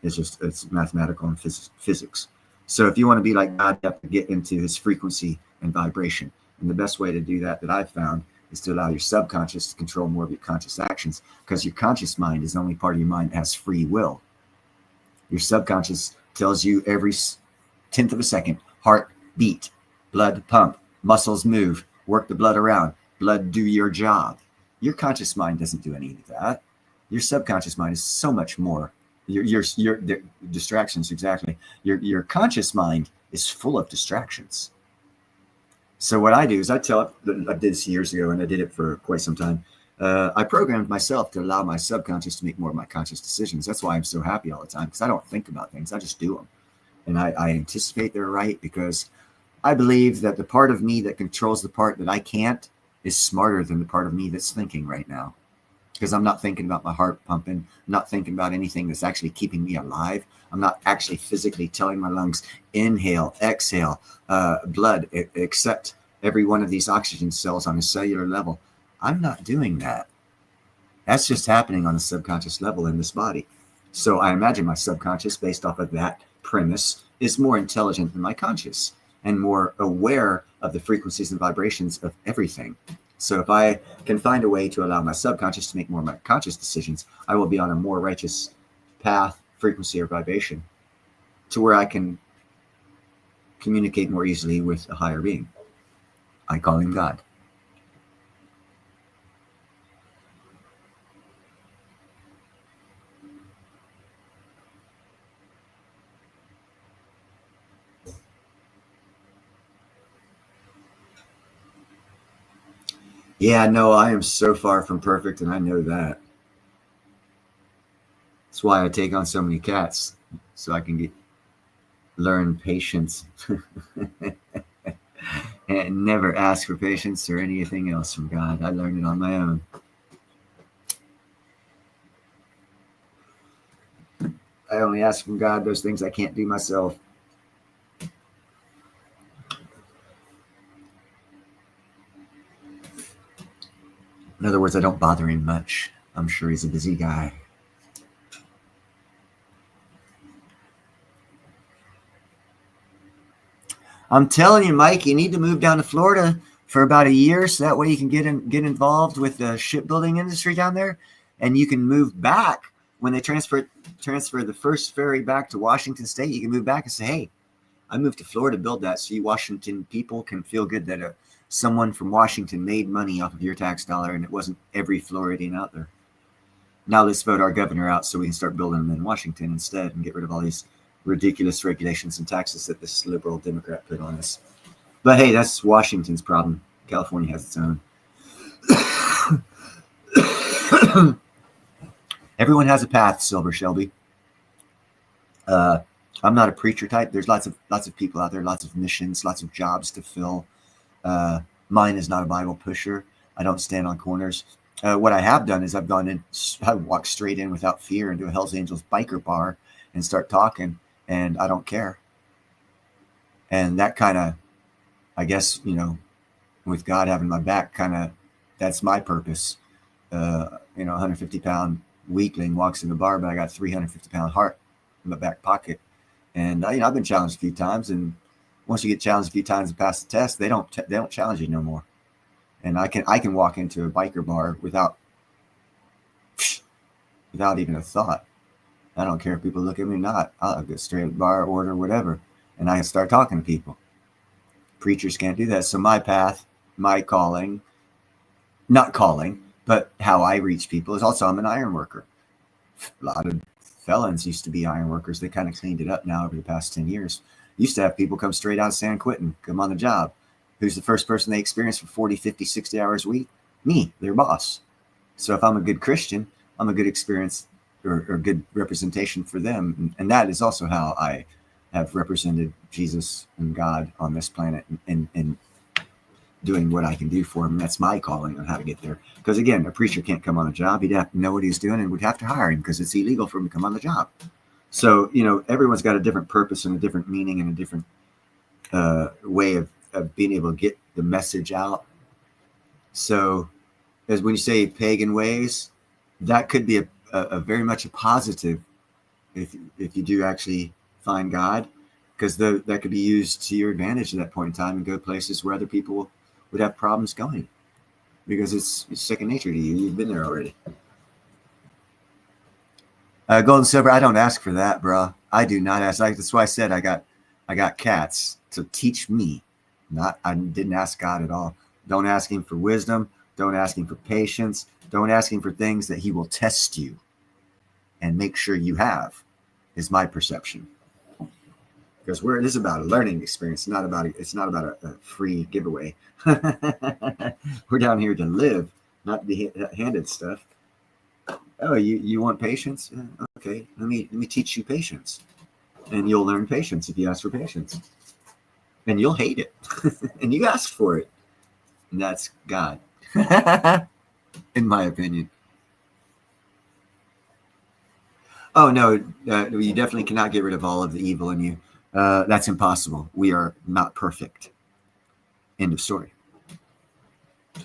It's mathematical and physics. So if you want to be like God, you have to get into his frequency and vibration. And the best way to do that I've found is to allow your subconscious to control more of your conscious actions, because your conscious mind is the only part of your mind that has free will. Your subconscious tells you every 10th of a second, heart beat, blood pump, muscles move, work the blood around, blood do your job. Your conscious mind doesn't do any of that. Your subconscious mind is so much more. Your distractions, exactly. Your conscious mind is full of distractions. So what I do is I did this years ago, and I did it for quite some time. I programmed myself to allow my subconscious to make more of my conscious decisions. That's why I'm so happy all the time, because I don't think about things. I just do them. And I anticipate they're right, because I believe that the part of me that controls the part that I can't is smarter than the part of me that's thinking right now. Because I'm not thinking about my heart pumping. I'm not thinking about anything that's actually keeping me alive. I'm not actually physically telling my lungs, inhale, exhale, blood, accept every one of these oxygen cells on a cellular level. I'm not doing that. That's just happening on a subconscious level in this body. So I imagine my subconscious, based off of that premise, is more intelligent than my conscious and more aware of the frequencies and vibrations of everything. So if I can find a way to allow my subconscious to make more of my conscious decisions, I will be on a more righteous path, frequency, or vibration, to where I can communicate more easily with a higher being. I call him God. Yeah, no, I am so far from perfect, and I know that. That's why I take on so many cats, so I can learn patience and never ask for patience or anything else from God. I learned it on my own. I only ask from God those things I can't do myself. In other words, I don't bother him much. I'm sure he's a busy guy. I'm telling you, Mike, you need to move down to Florida for about a year, so that way you can get involved with the shipbuilding industry down there, and you can move back when they transfer the first ferry back to Washington State. You can move back and say, "Hey, I moved to Florida to build that, so you Washington people can feel good that someone from Washington made money off of your tax dollar, and it wasn't every Floridian out there. Now let's vote our governor out so we can start building them in Washington instead and get rid of all these ridiculous regulations and taxes that this liberal Democrat put on us." But hey, that's Washington's problem. California has its own. Everyone has a path, Silver Shelby. I'm not a preacher type. There's lots of people out there, lots of missions, lots of jobs to fill. Mine is not a Bible pusher. I don't stand on corners. What I have done is I've gone in, I walk straight in without fear into a Hells Angels biker bar and start talking, and I don't care. And that kind of, I guess, with God having my back, that's my purpose. 150-pound weakling walks in the bar, but I got 350-pound heart in my back pocket. And I've been challenged a few times, and once you get challenged a few times and pass the test, they don't challenge you no more. And I can walk into a biker bar without even a thought. I don't care if people look at me or not. I'll go straight at the bar, order whatever, and I can start talking to people. Preachers can't do that. So my path, my calling, not calling, but how I reach people is also I'm an iron worker. A lot of felons used to be iron workers. They kind of cleaned it up now over the past 10 years. Used to have people come straight out of San Quentin, come on the job. Who's the first person they experience for 40, 50, 60 hours a week? Me, their boss. So if I'm a good Christian, I'm a good experience or good representation for them. And that is also how I have represented Jesus and God on this planet and doing what I can do for him. And that's my calling on how to get there. Because again, a preacher can't come on a job. He'd have to know what he's doing and would have to hire him because it's illegal for him to come on the job. So, everyone's got a different purpose and a different meaning and a different way of being able to get the message out. So as when you say pagan ways, that could be a very much a positive if you do actually find God, because that could be used to your advantage at that point in time and go places where other people would have problems going because it's second nature to you. You've been there already. Gold and silver, I don't ask for that, bro. I do not ask. That's why I said I got cats to teach me. I didn't ask God at all. Don't ask him for wisdom. Don't ask him for patience. Don't ask him for things that he will test you and make sure you have, is my perception. Because it is about a learning experience. It's not about a free giveaway. We're down here to live, not to be handed stuff. Oh, you want patience? Okay, let me teach you patience. And you'll learn patience if you ask for patience. And you'll hate it. And you asked for it. And that's God. In my opinion. Oh, no, you definitely cannot get rid of all of the evil in you. That's impossible. We are not perfect. End of story.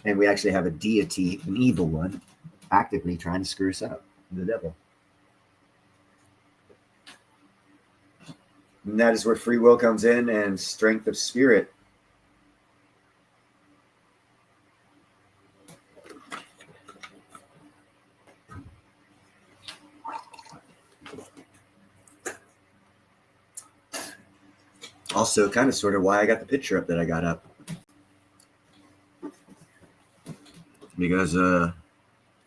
And we actually have a deity, an evil one, actively trying to screw us up. The devil. And that is where free will comes in and strength of spirit. Also, kind of sort of why I got the picture up that I got up. Because, I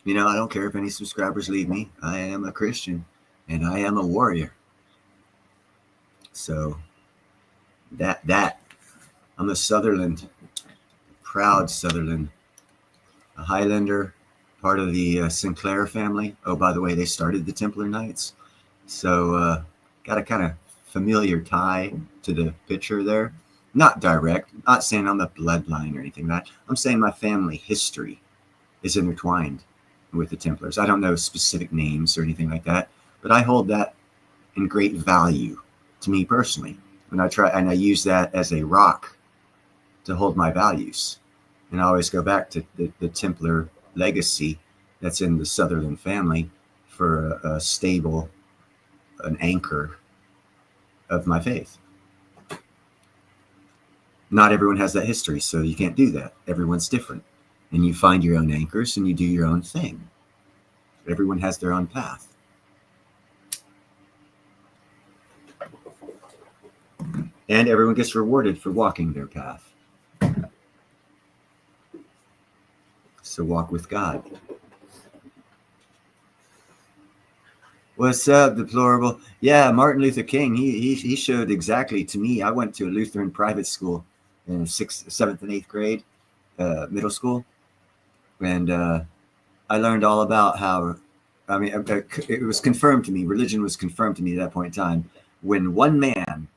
don't care if any subscribers leave me. I am a Christian and I am a warrior. So that I'm a Sutherland, proud Sutherland, a Highlander, part of the Sinclair family. Oh, by the way, they started the Templar Knights. So got a kind of familiar tie to the picture there. Not direct, not saying I'm a bloodline or anything like that. I'm saying my family history is intertwined with the Templars. I don't know specific names or anything like that, but I hold that in great value to me personally. And I use that as a rock to hold my values. And I always go back to the Templar legacy that's in the Sutherland family for a stable, an anchor of my faith. Not everyone has that history, so you can't do that. Everyone's different. And you find your own anchors and you do your own thing. Everyone has their own path. And everyone gets rewarded for walking their path. So walk with God. What's up, Deplorable? Yeah, Martin Luther King, he showed exactly to me. I went to a Lutheran private school in 6th, 7th, and 8th grade, middle school. And I learned all about how, it was confirmed to me, religion was confirmed to me at that point in time. When one man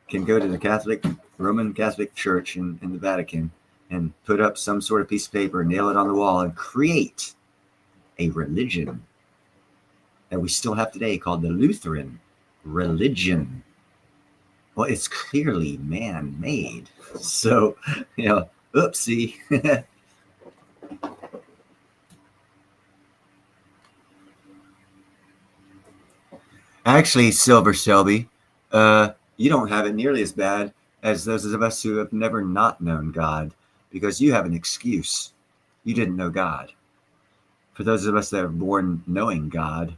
can go to the Roman Catholic Church in the Vatican and put up some sort of piece of paper, nail it on the wall, and create a religion that we still have today called the Lutheran religion. Well, it's clearly man-made. So, oopsie. Actually, Silver Shelby, you don't have it nearly as bad as those of us who have never not known God, because you have an excuse. You didn't know God. For those of us that are born knowing God,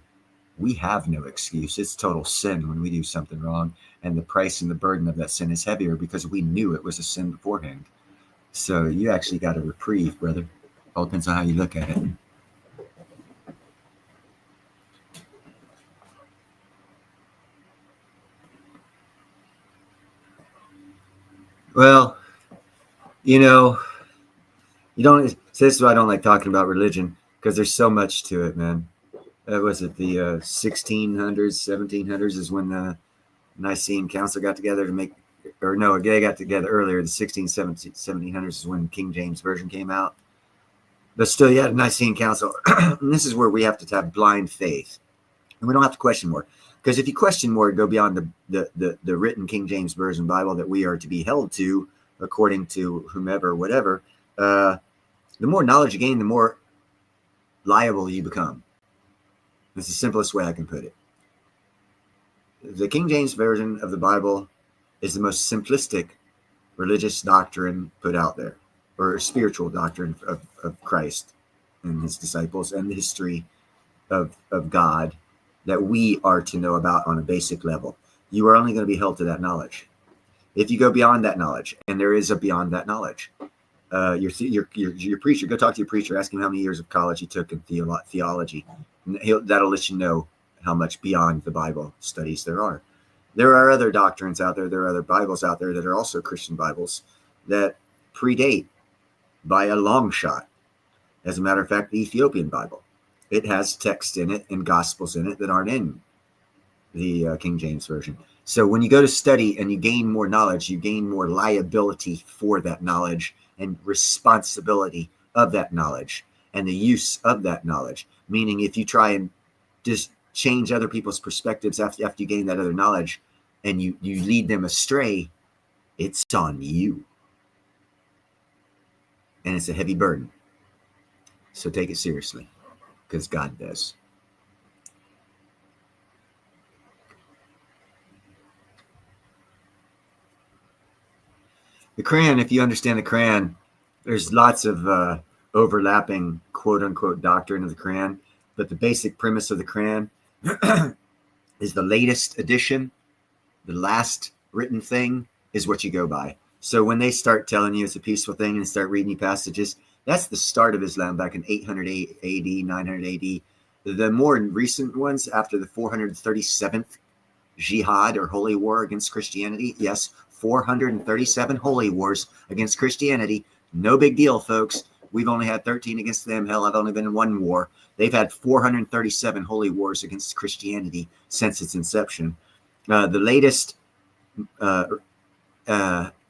we have no excuse. It's total sin when we do something wrong, and the price and the burden of that sin is heavier because we knew it was a sin beforehand. So you actually got a reprieve, brother. All depends on how you look at it. Well, you don't. So this is why I don't like talking about religion, because there's so much to it, man. Was it the 1600s, 1700s is when the Nicene Council got together to make, or no, they got together earlier. The 1700s is when King James Version came out. But still, you had a Nicene Council. And this is where we have to have blind faith. And we don't have to question more. Because if you question more, go beyond the written King James Version Bible that we are to be held to, according to whomever, whatever, the more knowledge you gain, the more liable you become. That's the simplest way I can put it. The King James Version of the Bible is the most simplistic religious doctrine put out there, or spiritual doctrine of Christ and his disciples and the history of God that we are to know about on a basic level. You are only going to be held to that knowledge. If you go beyond that knowledge, and there is a beyond that knowledge, your preacher, go talk to your preacher, ask him how many years of college he took in theology. That'll let you know how much beyond the Bible studies there are. There are other doctrines out there. There are other Bibles out there that are also Christian Bibles that predate by a long shot. As a matter of fact, the Ethiopian Bible, it has text in it and gospels in it that aren't in the King James Version. So when you go to study and you gain more knowledge, you gain more liability for that knowledge and responsibility of that knowledge and the use of that knowledge. Meaning if you try and just change other people's perspectives after you gain that other knowledge and you lead them astray, it's on you. And it's a heavy burden. So take it seriously, because God does. The Quran, if you understand the Quran, there's lots of overlapping quote-unquote doctrine of the Quran, but the basic premise of the Quran is the latest edition. The last written thing is what you go by. So when they start telling you it's a peaceful thing and start reading you passages, that's the start of Islam back in 800 AD, 900 AD. The more recent ones, after the 437th jihad or holy war against Christianity, yes, 437 holy wars against Christianity. No big deal, folks. We've only had 13 against them. Hell, I've only been in one war. They've had 437 holy wars against Christianity since its inception. The latest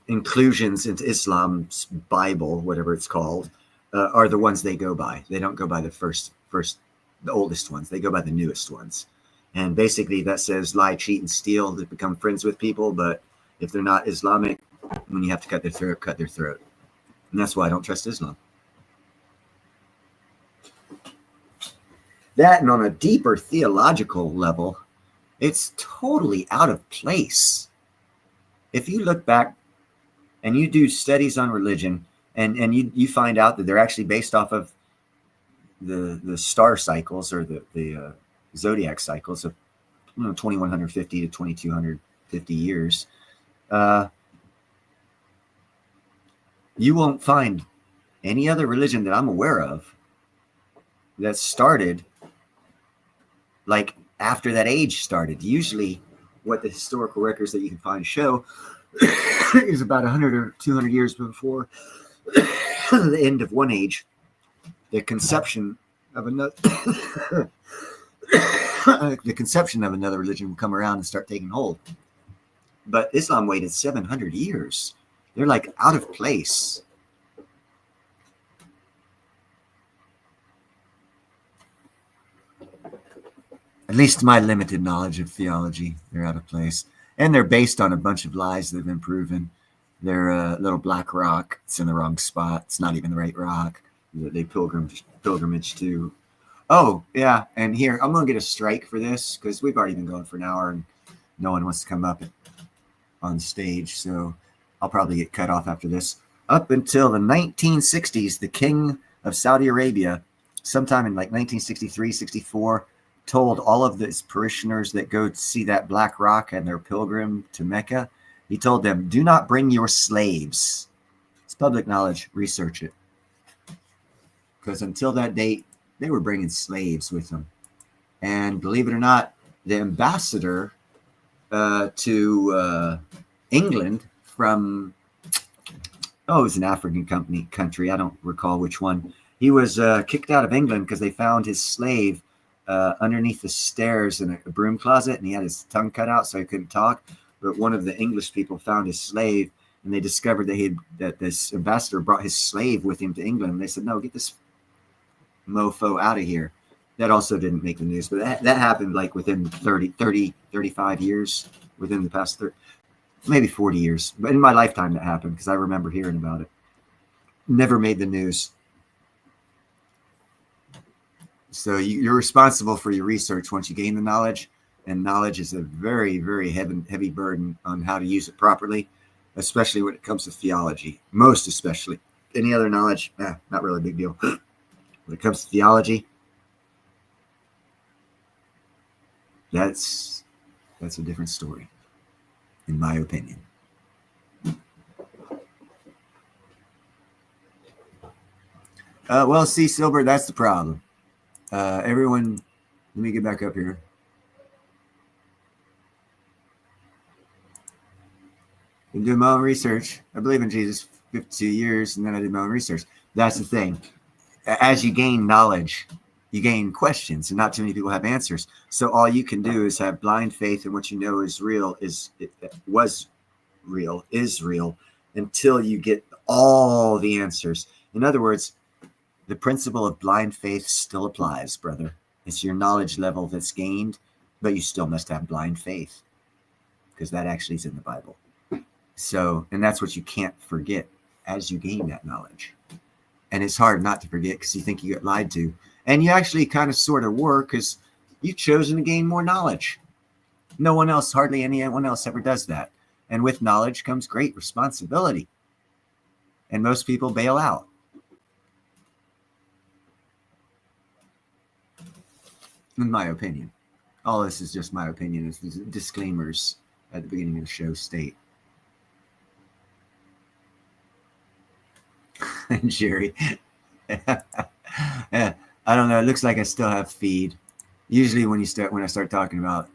inclusions into Islam's Bible, whatever it's called, are the ones they go by. They don't go by the oldest ones. They go by the newest ones. And basically that says lie, cheat, and steal to become friends with people. But if they're not Islamic, when you have to cut their throat. And that's why I don't trust Islam. That, and on a deeper theological level, it's totally out of place. If you look back and you do studies on religion, and you find out that they're actually based off of the star cycles or the zodiac cycles of 2150 to 2250 years, you won't find any other religion that I'm aware of that started like after that age started. Usually what the historical records that you can find show is about 100 or 200 years before the end of one age, the conception of another religion will come around and start taking hold. But Islam waited 700 years. They're like out of place. At least my limited knowledge of theology, they're out of place. And they're based on a bunch of lies that have been proven. They're a little black rock. It's in the wrong spot. It's not even the right rock. They pilgrimage to. Oh, yeah. And here, I'm going to get a strike for this because we've already been going for an hour and no one wants to come up on stage. So I'll probably get cut off after this. Up until the 1960s, the king of Saudi Arabia, sometime in like 1963, 64, told all of his parishioners that go to see that black rock and their pilgrim to Mecca, he told them, do not bring your slaves. It's public knowledge. Research it. Because until that date, they were bringing slaves with them. And believe it or not, the ambassador to England from, it was an African country. I don't recall which one. He was kicked out of England because they found his slave underneath the stairs in a broom closet, and he had his tongue cut out so he couldn't talk. But one of the English people found his slave, and they discovered that this ambassador brought his slave with him to England. And they said, no, get this mofo out of here. That also didn't make the news, but that happened like within 35 years, within the past maybe 40 years. But in my lifetime that happened because I remember hearing about it. Never made the news. So you're responsible for your research once you gain the knowledge, and knowledge is a very, very heavy burden on how to use it properly, especially when it comes to theology, most especially. Any other knowledge, not really a big deal. When it comes to theology, that's a different story, in my opinion. Well, see, Silver, that's the problem. Everyone, let me get back up here. Been doing my own research. I believe in Jesus 52 years, and then I did my own research. That's the thing. As you gain knowledge, you gain questions, and not too many people have answers. So all you can do is have blind faith in what you know is real, is real, until you get all the answers. In other words, the principle of blind faith still applies, brother. It's your knowledge level that's gained, but you still must have blind faith because that actually is in the Bible. So, and that's what you can't forget as you gain that knowledge. And it's hard not to forget because you think you get lied to. And you actually kind of sort of were because you've chosen to gain more knowledge. No one else, hardly anyone else ever does that. And with knowledge comes great responsibility. And most people bail out. In my opinion. All this is just my opinion. It's disclaimers at the beginning of the show state. And Jerry. Yeah, I don't know. It looks like I still have feed. Usually when I start talking about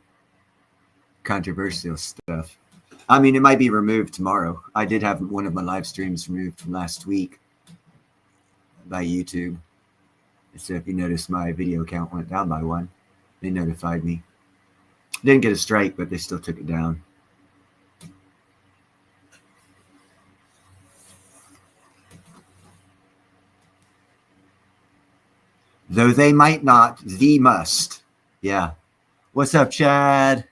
controversial stuff. I mean, it might be removed tomorrow. I did have one of my live streams removed from last week by YouTube. So if you notice, my video count went down by one. They notified me. Didn't get a strike, but they still took it down. Though they might not, thee must. Yeah. What's up, Chad?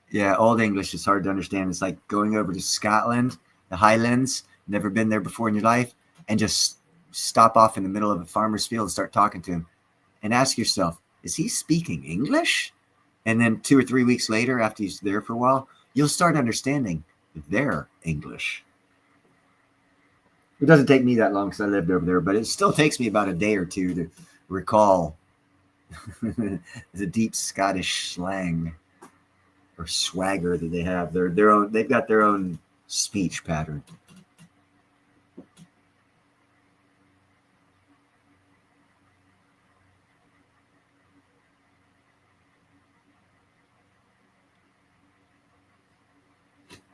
Yeah, Old English is hard to understand. It's like going over to Scotland, the Highlands, never been there before in your life, and just stop off in the middle of a farmer's field and start talking to him and ask yourself, is he speaking English? And then 2 or 3 weeks later, after he's there for a while, you'll start understanding their English. It doesn't take me that long because I lived over there, but it still takes me about a day or two to recall the deep Scottish slang or swagger that they have. They've got their own speech pattern.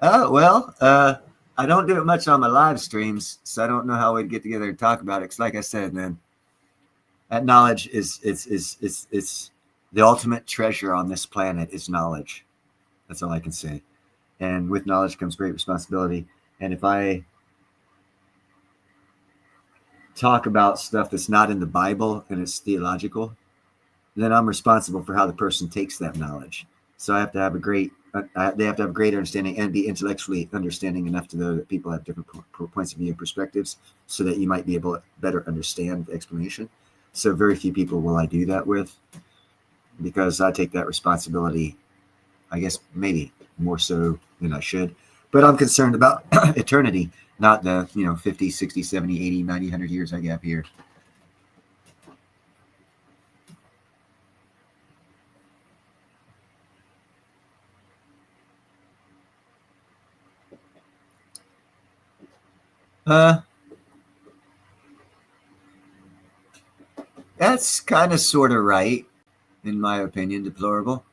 Oh, well, I don't do it much on my live streams, so I don't know how we'd get together and talk about it. Because like I said, man, that knowledge is the ultimate treasure on this planet is knowledge. That's all I can say. And with knowledge comes great responsibility. And if I talk about stuff that's not in the Bible and it's theological, then I'm responsible for how the person takes that knowledge. So I have to have a great, they have to have a great understanding and be intellectually understanding enough to know that people have different points of view and perspectives, so that you might be able to better understand the explanation. So very few people will I do that with, because I take that responsibility, I guess maybe more so than I should. But I'm concerned about eternity, not the 50, 60, 70, 80, 90, 100 years I gap here. That's kind of sort of right, in my opinion. Deplorable.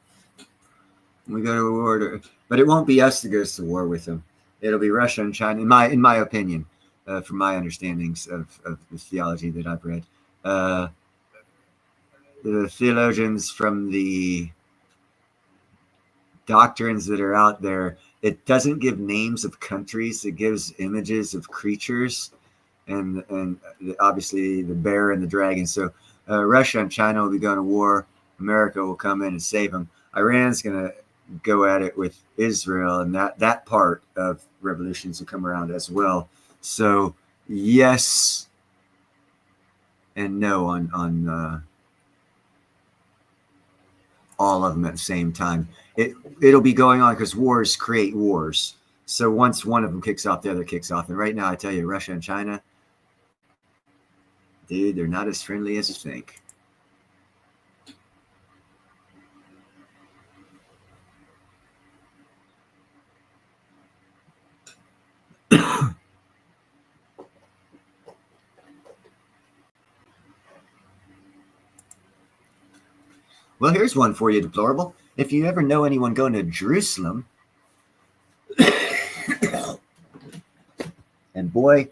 We go to war, but it won't be us that goes to war with them. It'll be Russia and China, in my opinion, from my understandings of the theology that I've read. The theologians from the doctrines that are out there, it doesn't give names of countries. It gives images of creatures, and obviously the bear and the dragon. So Russia and China will be going to war. America will come in and save them. Iran's going to go at it with Israel, and that part of revolutions will come around as well. So yes and no on all of them at the same time. It'll be going on because wars create wars. So once one of them kicks off, the other kicks off. And right now, I tell you, Russia and China, dude, they're not as friendly as you think. Well, here's one for you, Deplorable. If you ever know anyone going to Jerusalem, and boy,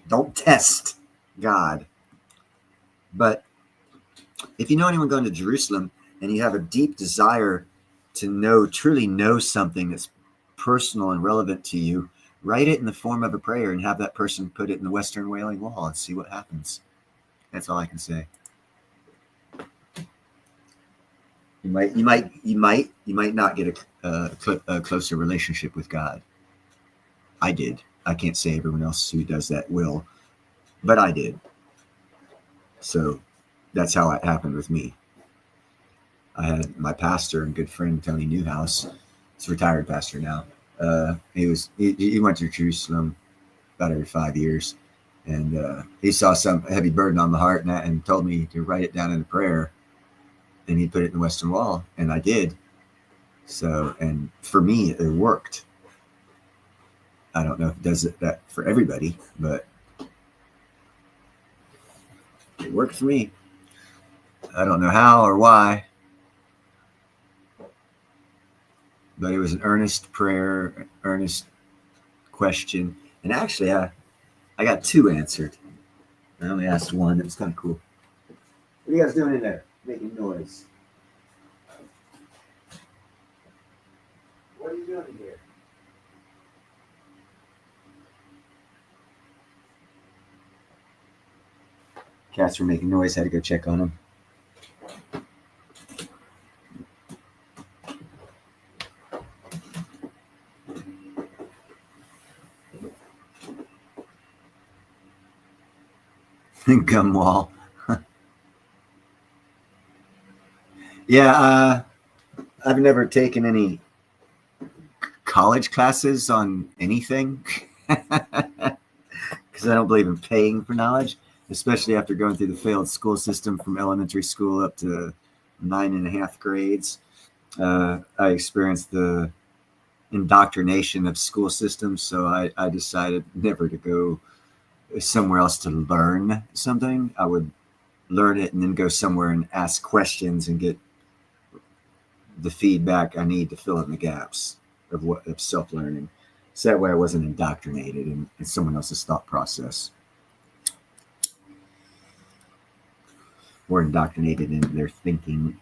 don't test God, but if you know anyone going to Jerusalem and you have a deep desire to truly know something that's personal and relevant to you, write it in the form of a prayer and have that person put it in the Western Wailing Wall and see what happens. That's all I can say. You might not get a closer relationship with God. I did. I can't say everyone else who does that will, but I did. So that's how it happened with me. I had my pastor and good friend Tony Newhouse. He's a retired pastor now. He went to Jerusalem about every 5 years, and he saw some heavy burden on the heart and told me to write it down in a prayer. And he put it in the Western Wall, and I did. So, and for me, it worked. I don't know if it does that for everybody, but it worked for me. I don't know how or why, but it was an earnest prayer, earnest question. And actually, I got two answered. I only asked one. It was kind of cool. What are you guys doing in there? Making noise. What are you doing here? Cats were making noise. Had to go check on them. Gum wall. Yeah, I've never taken any college classes on anything because I don't believe in paying for knowledge, especially after going through the failed school system from elementary school up to 9.5 grades. I experienced the indoctrination of school systems, so I decided never to go somewhere else to learn something. I would learn it and then go somewhere and ask questions and get the feedback I need to fill in the gaps of self-learning. So that way I wasn't indoctrinated in someone else's thought process. Or indoctrinated in their thinking.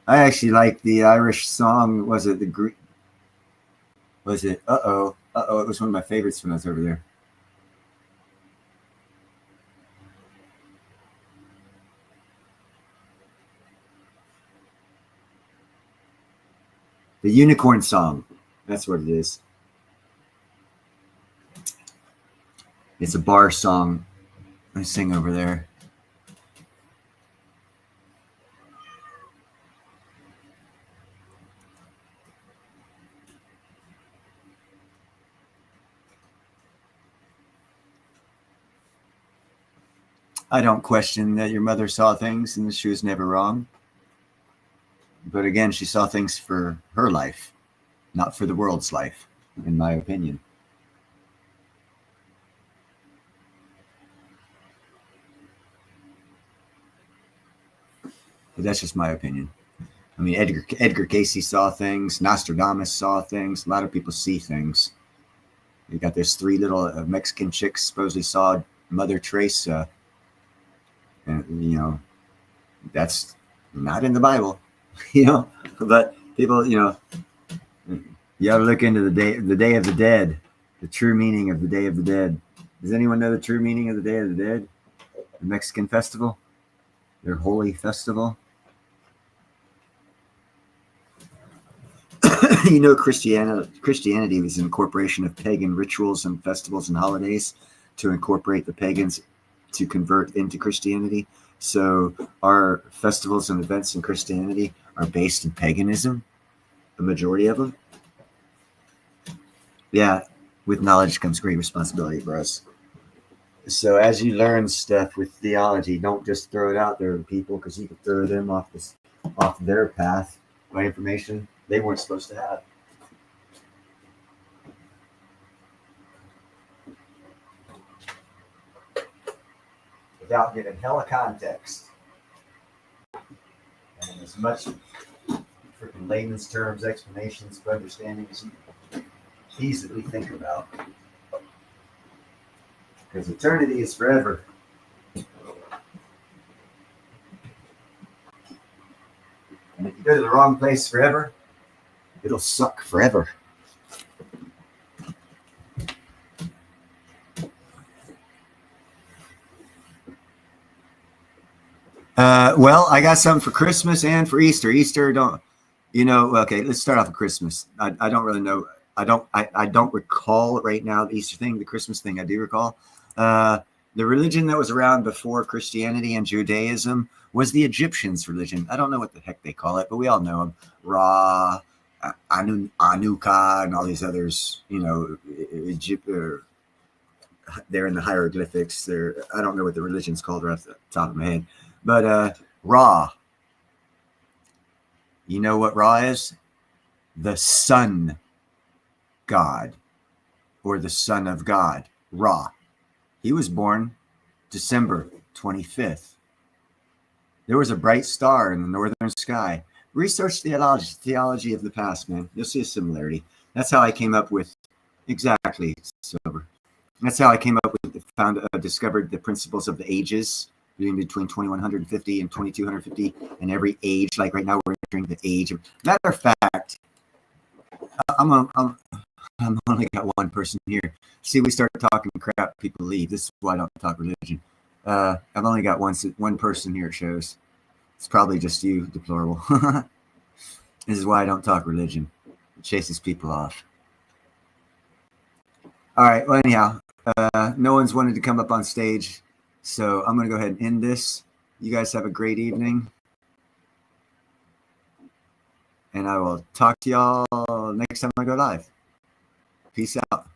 I actually like the Irish song. Was it the Greek? Was it? Uh-oh. Uh-oh. It was one of my favorites when I was over there. The Unicorn Song. That's what it is. It's a bar song I sing over there. I don't question that your mother saw things and she was never wrong. But again, she saw things for her life, not for the world's life, in my opinion. But that's just my opinion. I mean, Edgar Cayce saw things. Nostradamus saw things. A lot of people see things. You got those 3 little Mexican chicks supposedly saw Mother Teresa. And, you know, that's not in the Bible, you know. But people, you know, you got to look into the Day of the Dead, the true meaning of the Day of the Dead. Does anyone know the true meaning of the Day of the Dead? The Mexican festival, their holy festival. You know, Christianity was an incorporation of pagan rituals and festivals and holidays to incorporate the pagans to convert into Christianity. So our festivals and events in Christianity are based in paganism, the majority of them. Yeah, with knowledge comes great responsibility for us. So as you learn stuff with theology, don't just throw it out there to people, because you can throw them off their path by information they weren't supposed to have. Without giving hella context. And as much freaking layman's terms, explanations for understanding as you can easily think about. Because eternity is forever. And if you go to the wrong place forever, it'll suck forever. Well, I got something for Christmas and for Easter. Easter, don't, you know, okay, let's start off with Christmas. I don't really know. I don't recall right now the Easter thing. The Christmas thing I do recall. The religion that was around before Christianity and Judaism was the Egyptians' religion. I don't know what the heck they call it, but we all know them. Ra, Anuka, and all these others, you know, they're in the hieroglyphics. I don't know what the religion's called right off the top of my head. But Ra, you know what Ra is? The sun god, or the son of God, Ra. He was born December 25th. There was a bright star in the northern sky. Research theology of the past, man. You'll see a similarity. That's how I came up with, exactly, Silver. That's how I came up with, discovered the principles of the ages, between 2150 and 2250, and every age. Like right now, we're entering the age of. Matter of fact, I'm only got one person here. See, we start talking crap, people leave. This is why I don't talk religion. I've only got one person here. It shows. It's probably just you, deplorable. This is why I don't talk religion. It chases people off. All right. Well, anyhow, no one's wanted to come up on stage. So I'm going to go ahead and end this. You guys have a great evening. And I will talk to y'all next time I go live. Peace out.